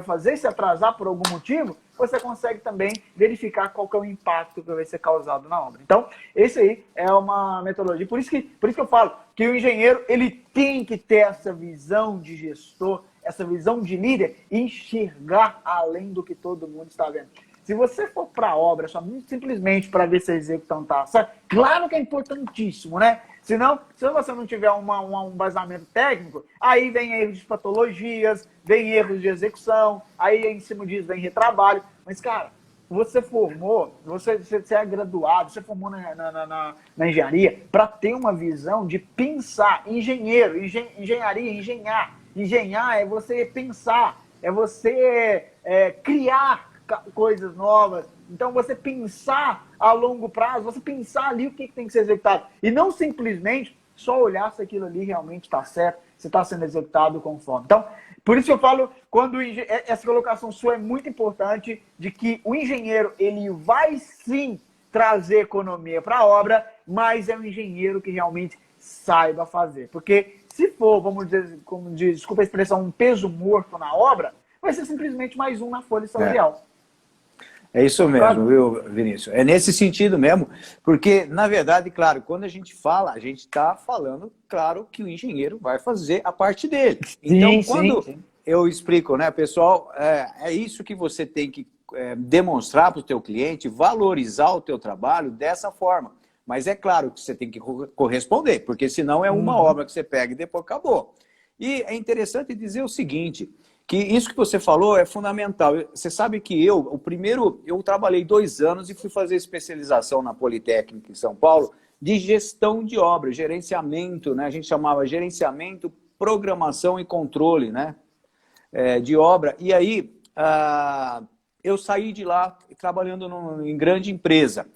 [SPEAKER 2] fazer, se atrasar por algum motivo, você consegue também verificar qual que é o impacto que vai ser causado na obra. Então, esse aí é uma metodologia. Por isso que eu falo que o engenheiro ele tem que ter essa visão de gestor, essa visão de líder e enxergar além do que todo mundo está vendo. Se você for para a obra só simplesmente para ver se a execução está certo, claro que é importantíssimo, né? Senão, se você não tiver um vazamento técnico, aí vem erros de patologias, vem erros de execução, aí em cima disso vem retrabalho. Mas, cara, você formou, você é graduado, você formou na engenharia para ter uma visão de pensar, engenharia, engenhar é você pensar, é você criar coisas novas. Então, você pensar a longo prazo, você pensar ali o que tem que ser executado. E não simplesmente só olhar se aquilo ali realmente está certo, se está sendo executado conforme. Então, por isso que eu falo, essa colocação sua é muito importante, de que o engenheiro, ele vai sim trazer economia para a obra, mas é um engenheiro que realmente saiba fazer. Porque se for, vamos dizer, como diz, desculpa a expressão, um peso morto na obra, vai ser simplesmente mais um na folha salarial.
[SPEAKER 1] É isso mesmo, viu, Vinícius? É nesse sentido mesmo, porque, na verdade, claro, quando a gente fala, a gente está falando, claro, que o engenheiro vai fazer a parte dele. Então, quando eu explico, né, pessoal, é isso que você tem que demonstrar para o teu cliente, valorizar o teu trabalho dessa forma. Mas é claro que você tem que corresponder, porque senão é uma obra que você pega e depois acabou. E é interessante dizer o seguinte, que isso que você falou é fundamental. Você sabe que eu trabalhei 2 anos e fui fazer especialização na Politécnica em São Paulo de gestão de obra, gerenciamento, né? A gente chamava gerenciamento, programação e controle, né? De obra. E aí, eu saí de lá trabalhando em grande empresa.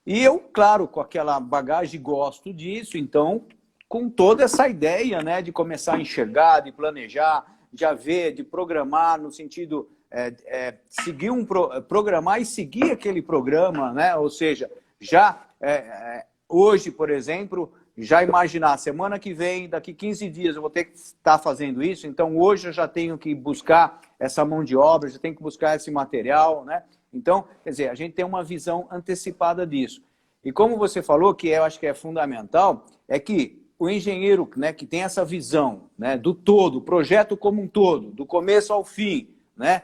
[SPEAKER 1] E eu, claro, com aquela bagagem, gosto disso, então, com toda essa ideia, né, de começar a enxergar, de planejar, de programar no sentido seguir programar e seguir aquele programa, né? Ou seja, hoje, por exemplo, já imaginar, semana que vem, daqui 15 dias eu vou ter que estar fazendo isso, então hoje eu já tenho que buscar essa mão de obra, já tenho que buscar esse material, né? Então, quer dizer, a gente tem uma visão antecipada disso. E como você falou, que eu acho que é fundamental, é que o engenheiro, né, que tem essa visão, né, do todo, o projeto como um todo, do começo ao fim, né,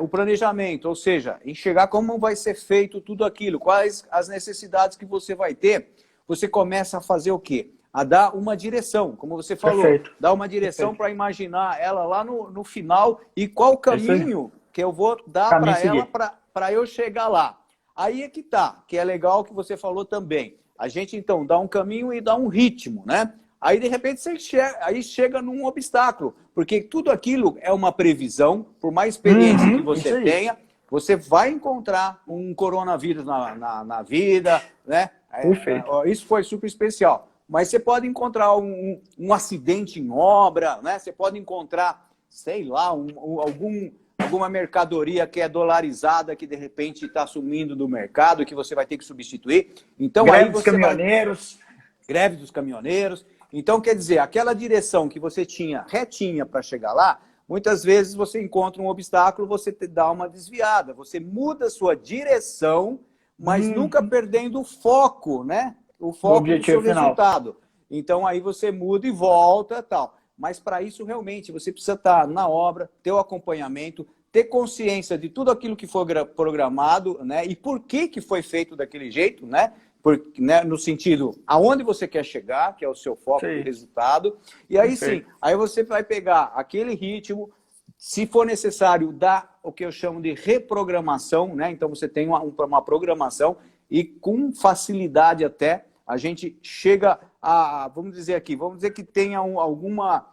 [SPEAKER 1] o planejamento, ou seja, enxergar como vai ser feito tudo aquilo, quais as necessidades que você vai ter, você começa a fazer o quê? A dar uma direção, como você falou, dar uma direção para imaginar ela lá no final e qual o caminho que eu vou dar para ela para eu chegar lá. Aí é que tá, que é legal que você falou também. A gente, então, dá um caminho e dá um ritmo, né? Aí, de repente, você chega num obstáculo, porque tudo aquilo é uma previsão, por mais experiência que você tenha, você vai encontrar um coronavírus na vida, né? Isso foi super especial. Mas você pode encontrar um acidente em obra, né? Você pode encontrar, sei lá, alguma mercadoria que é dolarizada, que de repente está sumindo do mercado, que você vai ter que substituir. Então, greve dos caminhoneiros. Greve dos caminhoneiros. Então, quer dizer, aquela direção que você tinha retinha para chegar lá, muitas vezes você encontra um obstáculo, você dá uma desviada, você muda a sua direção, mas nunca perdendo o foco, né? O foco do seu resultado. Então, aí você muda e volta e tal. Mas para isso, realmente, você precisa estar na obra, ter o acompanhamento, ter consciência de tudo aquilo que foi programado, né? E por que foi feito daquele jeito, né? Né? No sentido, aonde você quer chegar, que é o seu foco e resultado. E aí sim, aí você vai pegar aquele ritmo, se for necessário, dar o que eu chamo de reprogramação, né? Então você tem uma programação e com facilidade até a gente chega vamos dizer que tenha alguma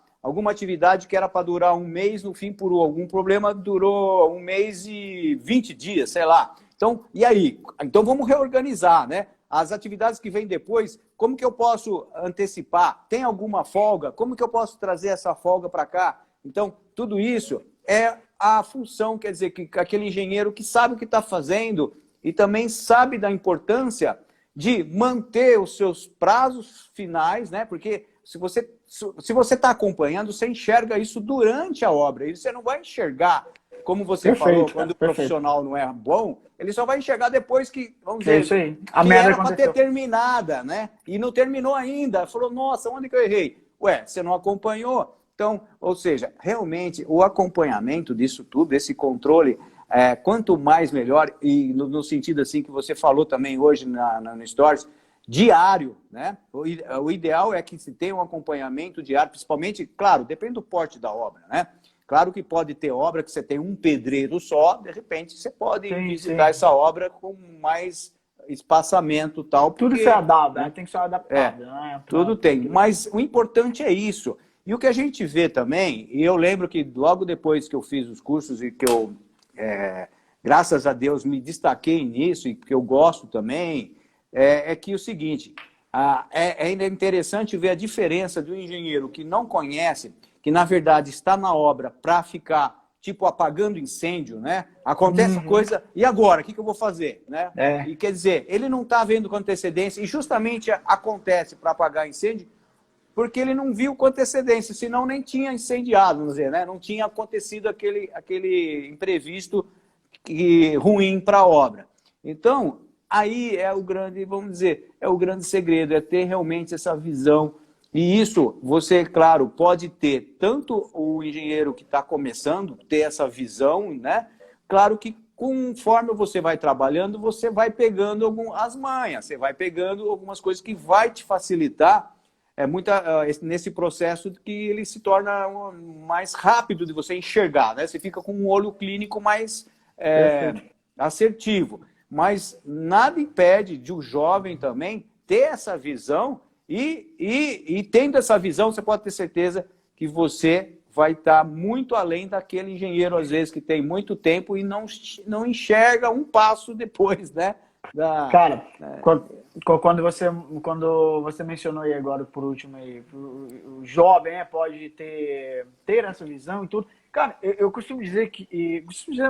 [SPEAKER 1] atividade que era para durar 1 mês, no fim, por algum problema, durou 1 mês e 20 dias, sei lá. Então, e aí? Então vamos reorganizar, né? As atividades que vêm depois, como que eu posso antecipar? Tem alguma folga? Como que eu posso trazer essa folga para cá? Então, tudo isso é a função, quer dizer, que aquele engenheiro que sabe o que está fazendo e também sabe da importância de manter os seus prazos finais, né? Porque se você está acompanhando, você enxerga isso durante a obra. E você não vai enxergar, como você falou, quando o profissional não é bom, ele só vai enxergar depois que, vamos dizer, que era para ter terminada, né? E não terminou ainda. Falou, nossa, onde que eu errei? Ué, você não acompanhou? Então, ou seja, realmente o acompanhamento disso tudo, esse controle, quanto mais melhor, e no sentido assim que você falou também hoje no Stories, diário, né? O ideal é que se tenha um acompanhamento diário, principalmente, claro, depende do porte da obra, né? Claro que pode ter obra que você tem um pedreiro só, de repente você pode visitar
[SPEAKER 2] sim.
[SPEAKER 1] essa obra com mais espaçamento e tal.
[SPEAKER 2] Tudo
[SPEAKER 1] Porque,
[SPEAKER 2] se adapta,
[SPEAKER 1] né?
[SPEAKER 2] tem que ser adaptado, né?
[SPEAKER 1] Tudo tem. Mas o importante é isso. E o que a gente vê também, e eu lembro que logo depois que eu fiz os cursos e que eu, graças a Deus, me destaquei nisso e que eu gosto também, é que o seguinte, ainda é interessante ver a diferença do engenheiro que não conhece, que na verdade está na obra para ficar, tipo, apagando incêndio, né? Acontece a coisa, e agora? O que eu vou fazer? Né? E quer dizer, ele não está vendo com antecedência, e justamente acontece para apagar incêndio, porque ele não viu com antecedência, senão nem tinha incendiado, vamos dizer, né? Não tinha acontecido aquele imprevisto ruim para a obra. Então, aí é o grande, vamos dizer, é o grande segredo, é ter realmente essa visão. E isso, você, claro, pode ter tanto o engenheiro que está começando, ter essa visão, né? Claro que conforme você vai trabalhando, você vai pegando as manhas, você vai pegando algumas coisas que vai te facilitar nesse processo que ele se torna mais rápido de você enxergar, né? Você fica com um olho clínico mais assertivo. Mas nada impede de o jovem também ter essa visão e tendo essa visão, você pode ter certeza que você vai estar muito além daquele engenheiro, às vezes, que tem muito tempo e não enxerga um passo depois, né?
[SPEAKER 2] Cara, quando você mencionou aí agora, por último, aí, o jovem pode ter essa visão e tudo. Cara, eu costumo dizer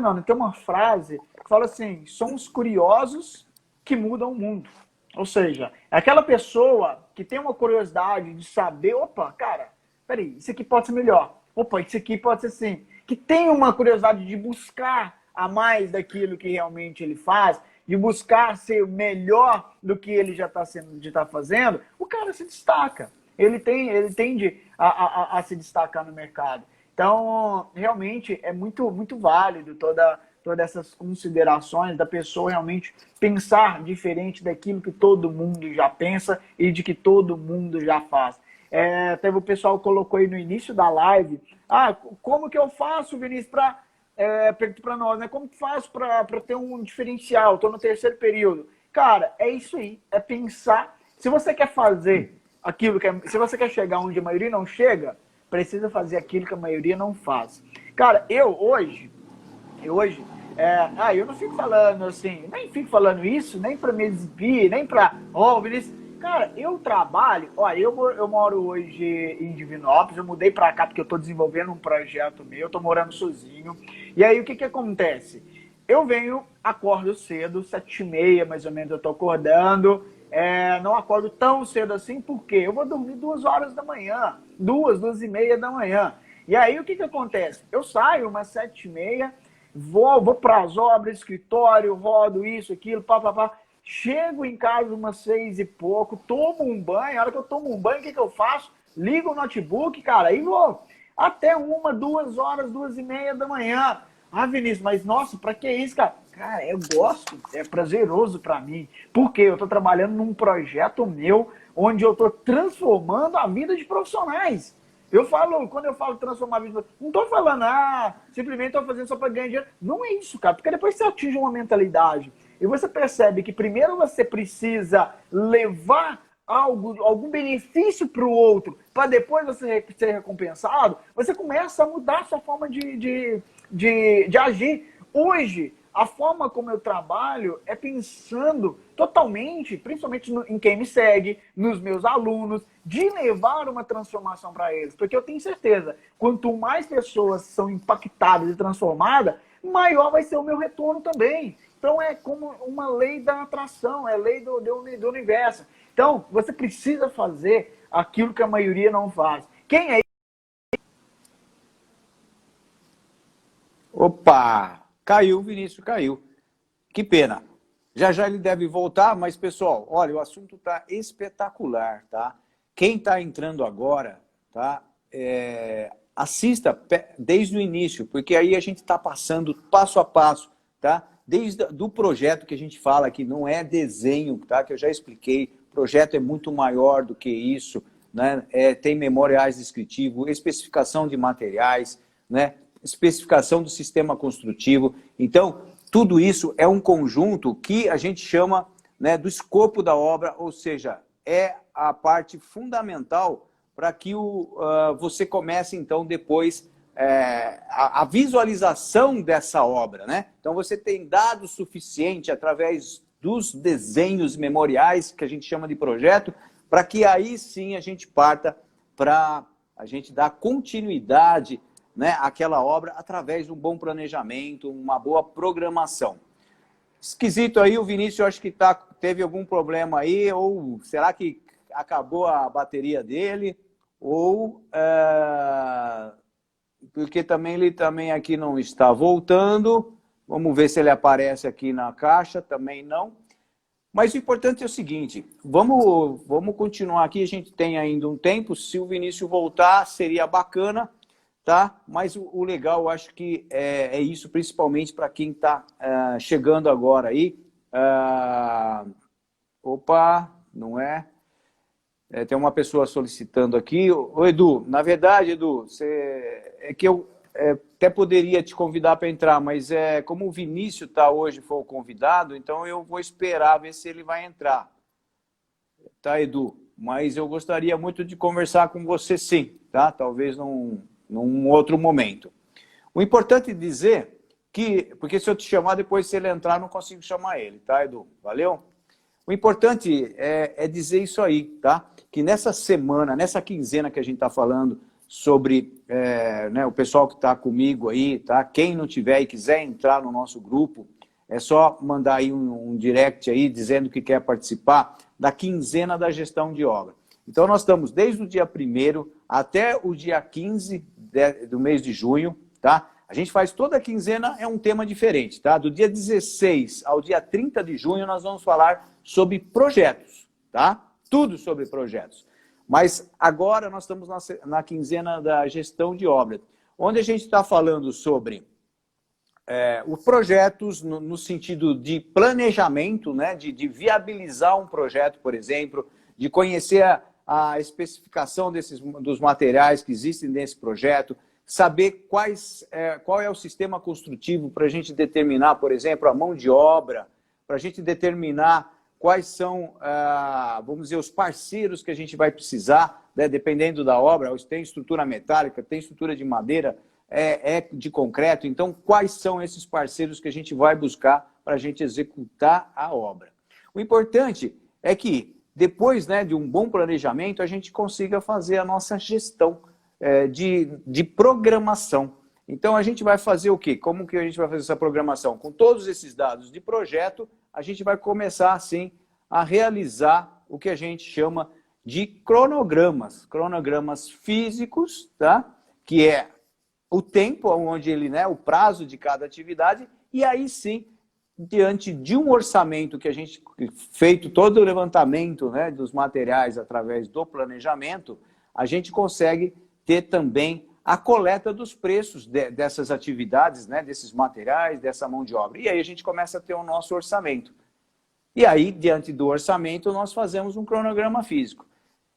[SPEAKER 2] não, tem uma frase que fala assim, somos curiosos que mudam o mundo. Ou seja, é aquela pessoa que tem uma curiosidade de saber, opa, cara, peraí, isso aqui pode ser melhor. Opa, isso aqui pode ser assim. Que tem uma curiosidade de buscar a mais daquilo que realmente ele faz, de buscar ser melhor do que ele já está fazendo, o cara se destaca. Ele tende a se destacar no mercado. Então, realmente, é muito, muito válido todas essas considerações da pessoa realmente pensar diferente daquilo que todo mundo já pensa e de que todo mundo já faz. Teve o pessoal que colocou aí no início da live, como que eu faço, Vinícius, para nós, né? Como que faço para ter um diferencial? Estou no terceiro período. Cara, é isso aí, é pensar. Se você quer fazer aquilo se você quer chegar onde a maioria não chega, precisa fazer aquilo que a maioria não faz. Cara, eu hoje, eu não fico falando assim, nem fico falando isso, nem para me exibir, nem para, Vinícius. Cara, eu trabalho, eu moro hoje em Divinópolis, eu mudei para cá porque eu estou desenvolvendo um projeto meu, eu estou morando sozinho. E aí o que acontece? Eu acordo cedo, 7h30 mais ou menos eu estou acordando, não acordo tão cedo assim, porque eu vou dormir 2 horas da manhã, 2h30 da manhã. E aí o que acontece? Eu saio umas 7h30, vou para as obras, escritório, rodo isso, aquilo, pá. Chego em casa umas 6 e pouco, tomo um banho. A hora que eu tomo um banho, o que eu faço? Ligo o notebook, cara, e vou até 2 horas, 2h30 da manhã. Vinícius, mas nossa, pra que isso, cara? Cara, eu gosto, é prazeroso pra mim. Porque eu tô trabalhando num projeto meu, onde eu tô transformando a vida de profissionais. Quando eu falo transformar a vida, não tô falando, simplesmente tô fazendo só pra ganhar dinheiro. Não é isso, cara, porque depois você atinge uma mentalidade. E você percebe que primeiro você precisa levar algum benefício para o outro, para depois você ser recompensado, você começa a mudar a sua forma de agir. Hoje, a forma como eu trabalho é pensando totalmente, principalmente em quem me segue, nos meus alunos, de levar uma transformação para eles. Porque eu tenho certeza, quanto mais pessoas são impactadas e transformadas, maior vai ser o meu retorno também. Então é como uma lei da atração, é lei do universo. Então, você precisa fazer aquilo que a maioria não faz. Quem é?
[SPEAKER 1] Opa! Caiu, Vinícius, caiu. Que pena. Já ele deve voltar, mas, pessoal, olha, o assunto está espetacular, tá? Quem está entrando agora, tá? Assista desde o início, porque aí a gente está passando passo a passo, tá? Desde do projeto que a gente fala que não é desenho, tá? Que eu já expliquei, o projeto é muito maior do que isso, né? Tem memoriais descritivos, especificação de materiais, né? especificação do sistema construtivo. Então, tudo isso é um conjunto que a gente chama, né, do escopo da obra, ou seja, é a parte fundamental para que você comece, então, depois a visualização dessa obra, né? Então, você tem dado suficiente através dos desenhos memoriais, que a gente chama de projeto, para que aí sim a gente parta para a gente dar continuidade, né, àquela obra através de um bom planejamento, uma boa programação. Esquisito aí, o Vinícius, eu acho que teve algum problema aí, ou será que acabou a bateria dele, ou porque ele também aqui não está voltando. Vamos ver se ele aparece aqui na caixa, também não. Mas o importante é o seguinte, vamos continuar aqui, a gente tem ainda um tempo, se o Vinícius voltar, seria bacana, tá? Mas o legal, eu acho que é isso, principalmente para quem está chegando agora aí. Opa, não é? Tem uma pessoa solicitando aqui. Ô, Edu, na verdade, Edu, é que eu até poderia te convidar para entrar, mas como o Vinícius hoje foi o convidado, então eu vou esperar ver se ele vai entrar. Tá, Edu? Mas eu gostaria muito de conversar com você sim, tá? Talvez num outro momento. O importante é dizer que, porque se eu te chamar depois, se ele entrar, não consigo chamar ele, tá, Edu? Valeu? O importante é dizer isso aí, tá? Que nessa semana, nessa quinzena que a gente está falando sobre né, o pessoal que está comigo aí, tá? Quem não tiver e quiser entrar no nosso grupo, é só mandar aí um direct aí dizendo que quer participar da quinzena da gestão de obra. Então nós estamos desde o dia 1º até o dia 15 do mês de junho, tá? A gente faz toda a quinzena, é um tema diferente, tá? Do dia 16 ao dia 30 de junho, nós vamos falar sobre projetos, tá? Tudo sobre projetos. Mas agora nós estamos na quinzena da gestão de obra, onde a gente está falando sobre os projetos no sentido de planejamento, né? De viabilizar um projeto, por exemplo, de conhecer a especificação dos materiais que existem nesse projeto, saber qual é o sistema construtivo para a gente determinar, por exemplo, a mão de obra, para a gente determinar quais são, vamos dizer, os parceiros que a gente vai precisar, né, dependendo da obra. Tem estrutura metálica, tem estrutura de madeira, de concreto. Então, quais são esses parceiros que a gente vai buscar para a gente executar a obra? O importante é que, depois, né, de um bom planejamento, a gente consiga fazer a nossa gestão de programação. Então, a gente vai fazer o quê? Como que a gente vai fazer essa programação? Com todos esses dados de projeto, a gente vai começar, assim, a realizar o que a gente chama de cronogramas. Cronogramas físicos, tá? Que é o tempo onde o prazo de cada atividade, e aí sim, diante de um orçamento que a gente, feito todo o levantamento, né, dos materiais através do planejamento, a gente consegue ter também a coleta dos preços dessas atividades, né, desses materiais, dessa mão de obra. E aí a gente começa a ter o nosso orçamento. E aí, diante do orçamento, nós fazemos um cronograma físico.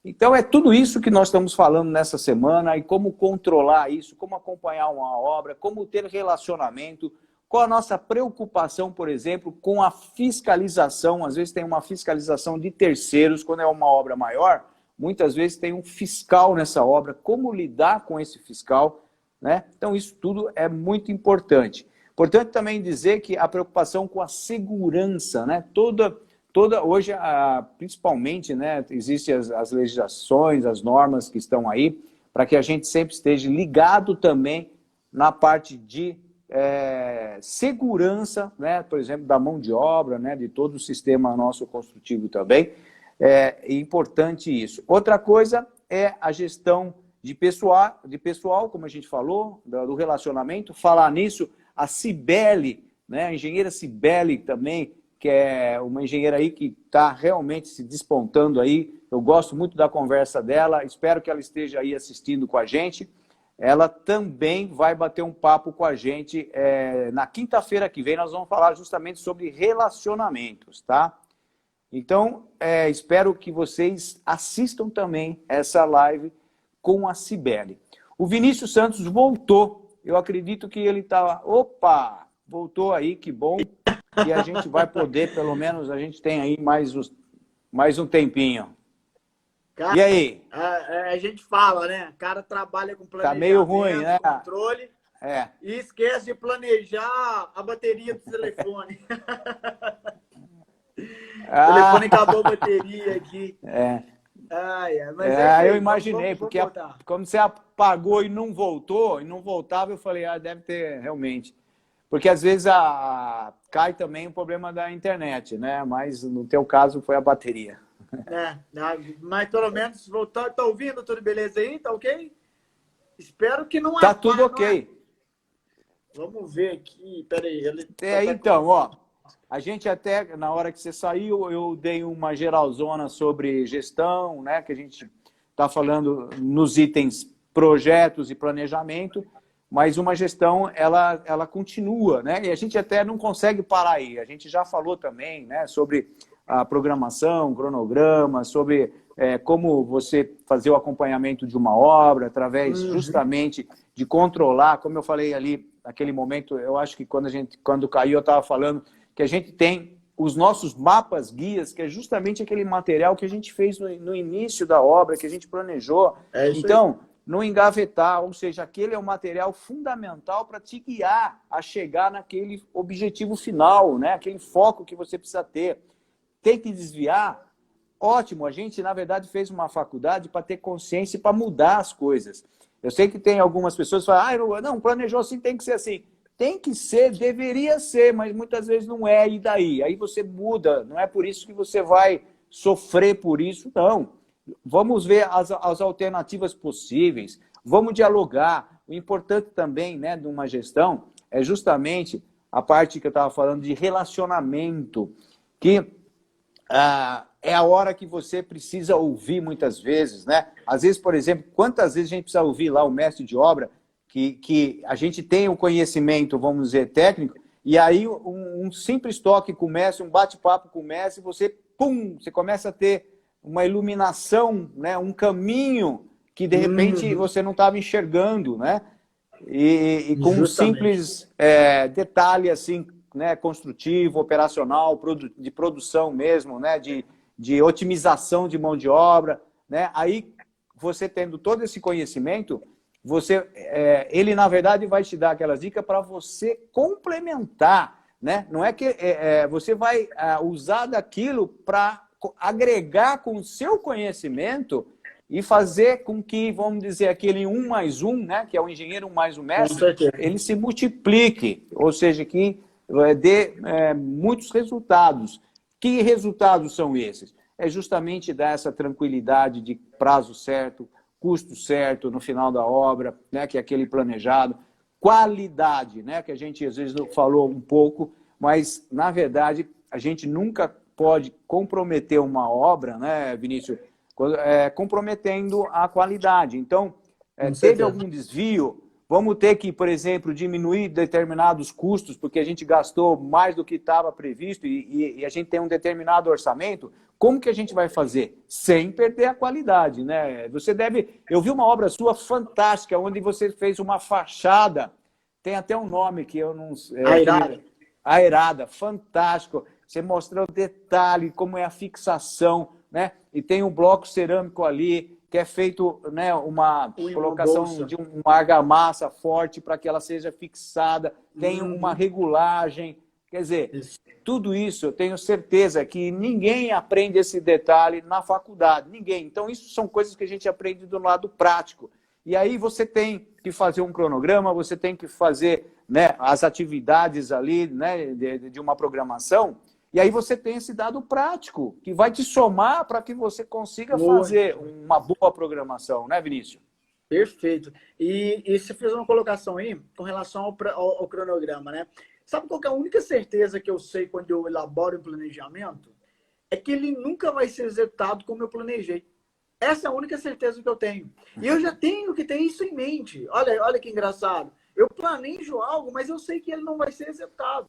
[SPEAKER 1] Então, é tudo isso que nós estamos falando nessa semana, e como controlar isso, como acompanhar uma obra, como ter relacionamento, qual a nossa preocupação, por exemplo, com a fiscalização. Às vezes tem uma fiscalização de terceiros, quando é uma obra maior, muitas vezes tem um fiscal nessa obra, como lidar com esse fiscal, né? Então, isso tudo é muito importante. Importante também dizer que a preocupação com a segurança, né? Hoje, principalmente, né, existem as legislações, as normas que estão aí, para que a gente sempre esteja ligado também na parte de segurança, né, por exemplo, da mão de obra, né, de todo o sistema nosso construtivo também. É importante isso. Outra coisa é a gestão de pessoal, como a gente falou, do relacionamento. Falar nisso, a Cibele, né, a engenheira Cibele também, que é uma engenheira aí que está realmente se despontando aí. Eu gosto muito da conversa dela, espero que ela esteja aí assistindo com a gente. Ela também vai bater um papo com a gente na quinta-feira que vem. Nós vamos falar justamente sobre relacionamentos, tá? Então, espero que vocês assistam também essa live com a Cibele. O Vinícius Santos voltou. eu acredito que ele está... Opa! Voltou aí, que bom. E a gente vai poder, pelo menos, a gente tem aí mais um tempinho.
[SPEAKER 2] Cara,
[SPEAKER 1] e aí?
[SPEAKER 2] A gente fala, né? O cara trabalha com planejamento,
[SPEAKER 1] Tá meio ruim, né?
[SPEAKER 2] controle, e esquece de planejar a bateria do telefone. O telefone acabou a bateria aqui. Mas
[SPEAKER 1] eu imaginei, porque como você apagou e não voltou, e não voltava, eu falei, deve ter realmente. Porque às vezes cai também o problema da internet, né? Mas no teu caso foi a bateria.
[SPEAKER 2] Mas pelo menos voltou. Tá ouvindo? Tudo beleza aí? Tá ok? Espero que não
[SPEAKER 1] Tá tudo ok.
[SPEAKER 2] Vamos ver aqui. Peraí.
[SPEAKER 1] Então, ó. A gente até, na hora que você saiu, eu dei uma geralzona sobre gestão, né? Que a gente está falando nos itens projetos e planejamento, mas uma gestão, ela continua, né? E a gente até não consegue parar aí. A gente já falou também, né? Sobre a programação, cronograma, sobre como você fazer o acompanhamento de uma obra, através justamente de controlar, como eu falei ali naquele momento, eu acho que quando caiu eu estava falando que a gente tem os nossos mapas guias, que é justamente aquele material que a gente fez no início da obra, que a gente planejou. Então, não engavetar, ou seja, aquele é o material fundamental para te guiar a chegar naquele objetivo final, né? Aquele foco que você precisa ter. Tem que desviar? Ótimo, a gente, na verdade, fez uma faculdade para ter consciência e para mudar as coisas. Eu sei que tem algumas pessoas que falam, não, planejou assim, tem que ser assim. Tem que ser, deveria ser, mas muitas vezes não é, e daí? Aí você muda, não é por isso que você vai sofrer por isso, não. Vamos ver as alternativas possíveis, vamos dialogar. O importante também, né, de uma gestão é justamente a parte que eu estava falando de relacionamento, que é a hora que você precisa ouvir muitas vezes, né? Às vezes, por exemplo, quantas vezes a gente precisa ouvir lá o mestre de obra, que a gente tem um conhecimento, vamos dizer, técnico, e aí um simples toque começa, um bate-papo começa, e você, você começa a ter uma iluminação, né? Um caminho que, de repente, você não estava enxergando, né? E com um simples detalhe, assim, né? Construtivo, operacional, de produção mesmo, né? De otimização de mão de obra, né? Aí, você tendo todo esse conhecimento, ele, na verdade, vai te dar aquelas dicas para você complementar, né? Não é que você vai usar daquilo para agregar com o seu conhecimento e fazer com que, vamos dizer, aquele 1 mais 1, né? Que é o engenheiro 1 mais o mestre, ele se multiplique, ou seja, que dê muitos resultados. Que resultados são esses? É justamente dar essa tranquilidade de prazo certo, custo certo no final da obra, né, que é aquele planejado, qualidade, né, que a gente às vezes falou um pouco, mas na verdade a gente nunca pode comprometer uma obra, né, Vinícius, comprometendo a qualidade. Então, teve algum desvio, vamos ter que, por exemplo, diminuir determinados custos, porque a gente gastou mais do que estava previsto e a gente tem um determinado orçamento. Como que a gente vai fazer? Sem perder a qualidade, né? Eu vi uma obra sua fantástica, onde você fez uma fachada, tem até um nome que eu não sei. Aerada, fantástico. Você mostrou o detalhe, como é a fixação, né? E tem um bloco cerâmico ali, que é feito, né, uma colocação de uma argamassa forte para que ela seja fixada, tem uma regulagem. Quer dizer, tudo isso eu tenho certeza que ninguém aprende esse detalhe na faculdade, ninguém. Então, isso são coisas que a gente aprende do lado prático. E aí você tem que fazer um cronograma, você tem que fazer, né, as atividades ali, né, de uma programação, e aí você tem esse dado prático, que vai te somar para que você consiga fazer uma boa programação, né, Vinícius?
[SPEAKER 2] Perfeito. E você fez uma colocação aí com relação ao cronograma, né? Sabe qual que é a única certeza que eu sei quando eu elaboro um planejamento? É que ele nunca vai ser executado como eu planejei. Essa é a única certeza que eu tenho. E eu já tenho que ter isso em mente. Olha que engraçado. Eu planejo algo, mas eu sei que ele não vai ser executado.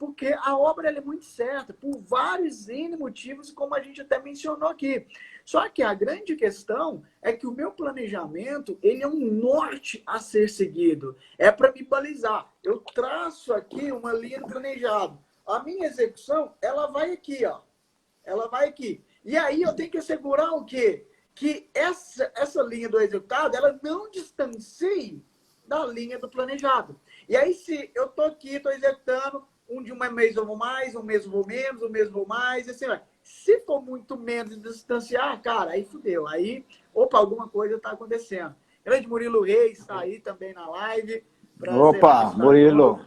[SPEAKER 2] porque a obra ela é muito certa, por vários N motivos, como a gente até mencionou aqui. Só que a grande questão é que o meu planejamento, ele é um norte a ser seguido. É para me balizar. Eu traço aqui uma linha do planejado. A minha execução, ela vai aqui, ó. Ela vai aqui. E aí eu tenho que assegurar o quê? Que essa linha do executado, ela não distancie da linha do planejado. E aí, se eu estou aqui, estou executando, de um mês eu vou mais, um mês eu vou menos, um mês eu vou mais, assim vai. Se for muito menos distanciar, cara, aí fudeu. Aí, opa, alguma coisa está acontecendo. Grande Murilo Reis está aí também na live.
[SPEAKER 1] Opa, Murilo.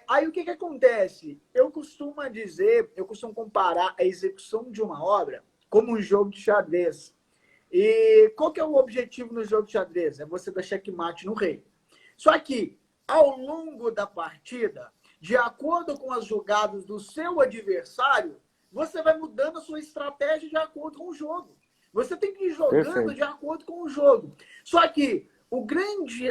[SPEAKER 2] Aí o que acontece? Eu costumo comparar a execução de uma obra como um jogo de xadrez. E qual que é o objetivo no jogo de xadrez? É você dar checkmate no rei. Só que, ao longo da partida, de acordo com as jogadas do seu adversário, você vai mudando a sua estratégia de acordo com o jogo. Você tem que ir jogando de acordo com o jogo. Só que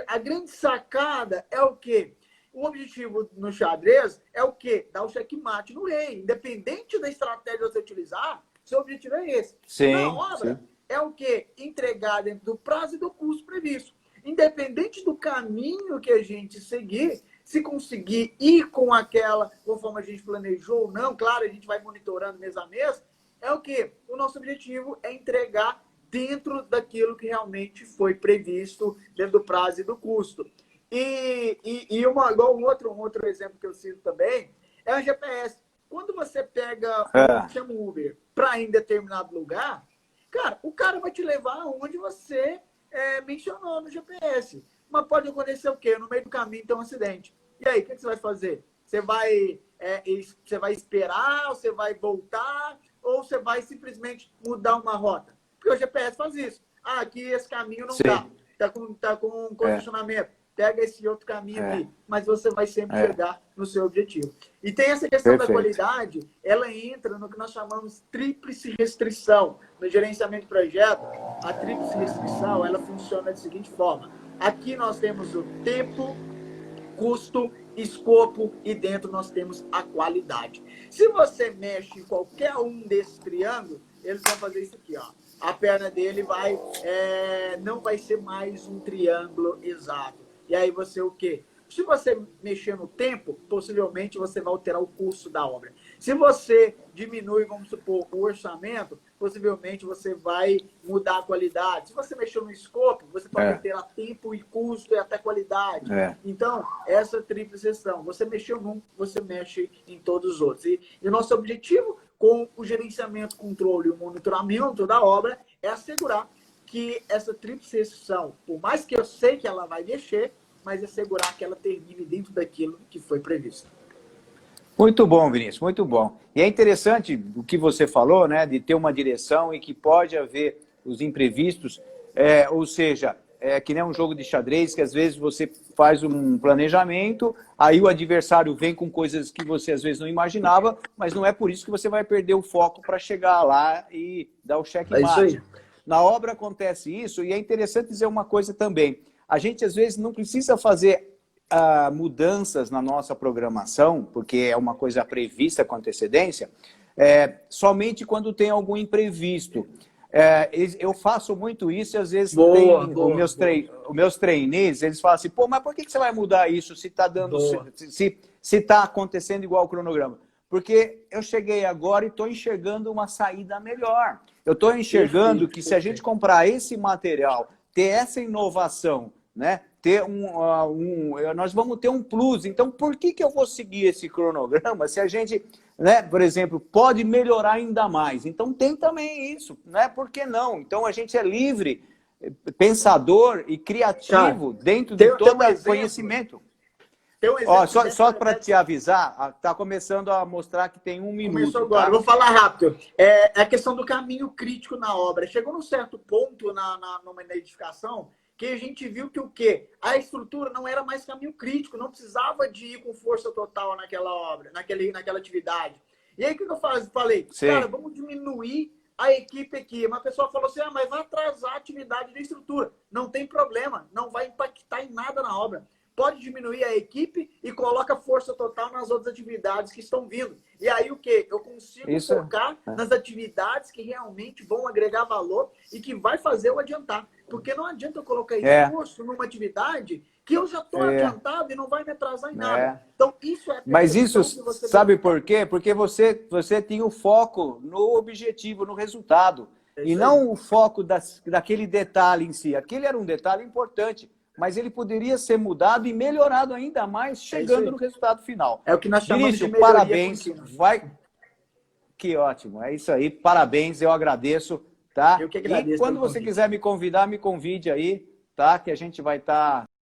[SPEAKER 2] a grande sacada é o quê? O objetivo no xadrez é o quê? Dar o checkmate no rei. Independente da estratégia que você utilizar, seu objetivo é esse.
[SPEAKER 1] Sim,
[SPEAKER 2] na obra, é o quê? Entregar dentro do prazo e do custo previsto. Independente do caminho que a gente seguir, se conseguir ir com aquela, conforme a gente planejou ou não, claro, a gente vai monitorando mês a mês, é o quê? O nosso objetivo é entregar dentro daquilo que realmente foi previsto, dentro do prazo e do custo. Igual um outro exemplo que eu cito também, é o GPS. Quando você pega chama um Uber para ir em determinado lugar, cara, o cara vai te levar onde você mencionou no GPS. Mas pode acontecer o quê? No meio do caminho tem um acidente. E aí, o que você vai fazer? Você vai esperar, você vai voltar, ou você vai simplesmente mudar uma rota? Porque o GPS faz isso. Ah, aqui esse caminho não dá. Tá com condicionamento. Pega esse outro caminho aqui. Mas você vai sempre chegar no seu objetivo. E tem essa questão da qualidade, ela entra no que nós chamamos tríplice restrição. No gerenciamento de projeto, a tríplice restrição, ela funciona da seguinte forma. Aqui nós temos o tempo, custo, escopo e dentro nós temos a qualidade. Se você mexe em qualquer um desses triângulos, eles vão fazer isso aqui, ó. A perna dele não vai ser mais um triângulo exato. E aí você o quê? Se você mexer no tempo, possivelmente você vai alterar o custo da obra. Se você diminui, vamos supor, o orçamento, possivelmente você vai mudar a qualidade. Se você mexer no escopo, você pode alterar tempo e custo e até qualidade. Então, essa tríplice gestão. Você mexeu num, você mexe em todos os outros. E o nosso objetivo com o gerenciamento, controle e o monitoramento da obra é assegurar que essa tríplice gestão, por mais que eu sei que ela vai mexer, mas assegurar que ela termine dentro daquilo que foi previsto.
[SPEAKER 1] Muito bom, Vinícius, muito bom. E é interessante o que você falou, né, de ter uma direção e que pode haver os imprevistos, ou seja, que nem um jogo de xadrez, que às vezes você faz um planejamento, aí o adversário vem com coisas que você às vezes não imaginava, mas não é por isso que você vai perder o foco para chegar lá e dar o checkmate.
[SPEAKER 2] É isso aí.
[SPEAKER 1] Na obra acontece isso, e é interessante dizer uma coisa também. A gente, às vezes, não precisa fazer mudanças na nossa programação, porque é uma coisa prevista com antecedência, somente quando tem algum imprevisto. Eu faço muito isso e, às vezes, os meus trainees, eles falam assim, pô, mas por que você vai mudar isso se está dando, se está acontecendo igual o cronograma? Porque eu cheguei agora e estou enxergando uma saída melhor. Eu estou enxergando que se a gente comprar esse material, ter essa inovação, né? Nós vamos ter um plus. Então, por que eu vou seguir esse cronograma se a gente, né, por exemplo, pode melhorar ainda mais? Então, tem também isso, né? Por que não? Então, a gente é livre, pensador e criativo dentro de todo esse conhecimento. Só para te avisar, está começando a mostrar que tem 1 minuto.
[SPEAKER 2] Começou agora, tá? Vou falar rápido. É a questão do caminho crítico na obra. Chegou num certo ponto numa edificação que a gente viu que o quê? A estrutura não era mais caminho crítico, não precisava de ir com força total naquela obra, naquela atividade. E aí o que eu falei? Sim. Cara, vamos diminuir a equipe aqui. Uma pessoa falou assim, mas vai atrasar a atividade da estrutura. Não tem problema, não vai impactar em nada na obra. pode diminuir a equipe e coloca força total nas outras atividades que estão vindo. E aí o quê? Eu consigo focar nas atividades que realmente vão agregar valor e que vai fazer eu adiantar. Porque não adianta eu colocar esforço numa atividade que eu já estou adiantado e não vai me atrasar em nada. Então, isso é...
[SPEAKER 1] Mas isso, sabe por quê? Porque você tinha o foco no objetivo, no resultado. E não o foco daquele detalhe em si. Aquele era um detalhe importante, mas ele poderia ser mudado e melhorado ainda mais, chegando no resultado final.
[SPEAKER 2] É o que nós chamamos de melhoria
[SPEAKER 1] parabéns. Que ótimo. É isso aí. Parabéns, eu agradeço. Tá?
[SPEAKER 2] Eu que agradeço.
[SPEAKER 1] E quando você quiser me convidar, me convide aí, tá? Que a gente vai estar